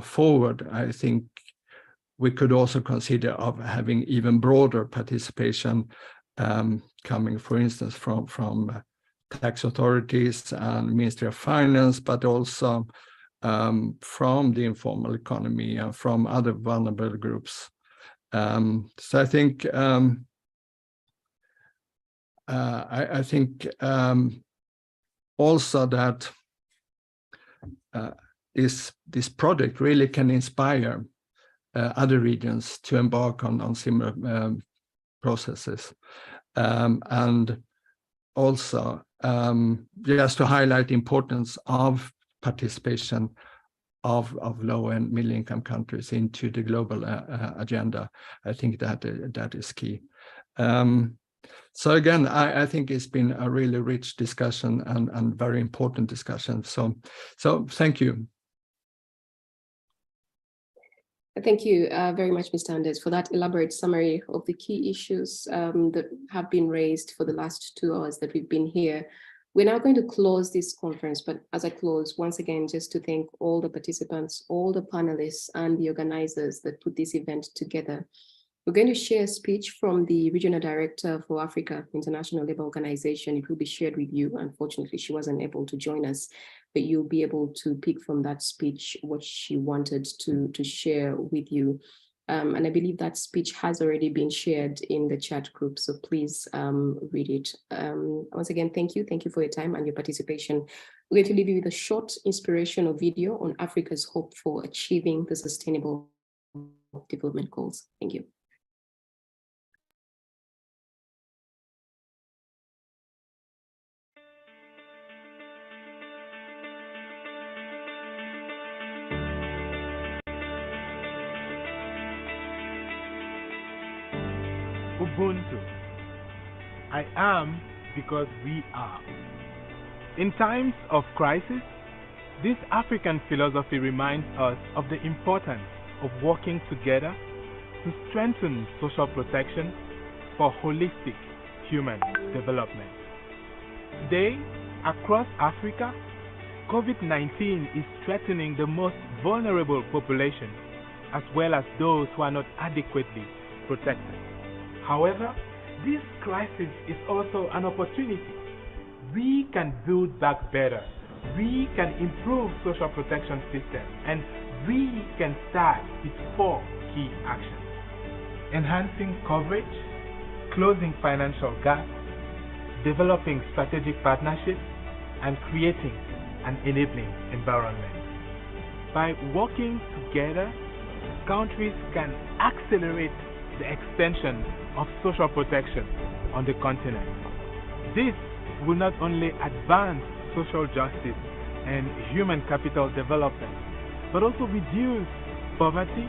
forward, I think we could also consider of having even broader participation coming, for instance, from tax authorities and Ministry of Finance, but also from the informal economy and from other vulnerable groups. So I think I think also that this project really can inspire other regions to embark on similar processes, and also just to highlight the importance of participation of low and middle income countries into the global agenda. I think that is key. So again, I think it's been a really rich discussion and very important discussion. So thank you. Thank you very much, Mr. Anders, for that elaborate summary of the key issues that have been raised for the last 2 hours that we've been here. We're now going to close this conference, but as I close, once again, just to thank all the participants, all the panelists and the organizers that put this event together. We're going to share a speech from the Regional Director for Africa International Labour Organization. It will be shared with you. Unfortunately, she wasn't able to join us, but you'll be able to pick from that speech what she wanted to share with you. And I believe that speech has already been shared in the chat group, so please read it. Once again, thank you. Thank you for your time and your participation. We're going to leave you with a short inspirational video on Africa's hope for achieving the Sustainable Development Goals. Thank you. Ubuntu. I am because we are. In times of crisis, this African philosophy reminds us of the importance of working together to strengthen social protection for holistic human development. Today, across Africa, COVID-19 is threatening the most vulnerable population, as well as those who are not adequately protected. However, this crisis is also an opportunity. We can build back better. We can improve social protection systems, and we can start with 4 key actions: enhancing coverage, closing financial gaps, developing strategic partnerships, and creating an enabling environment. By working together, countries can accelerate the extension of social protection on the continent. This will not only advance social justice and human capital development, but also reduce poverty,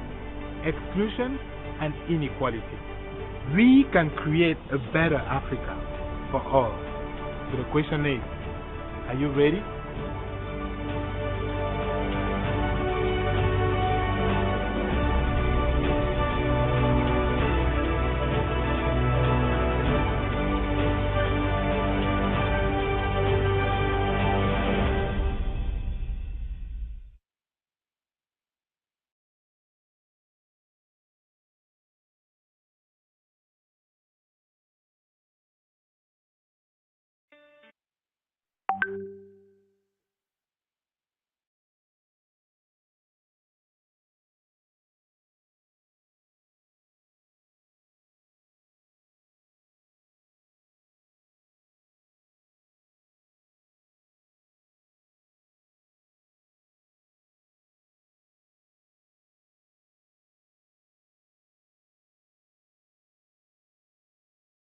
exclusion, and inequality. We can create a better Africa for all. So the question is, are you ready?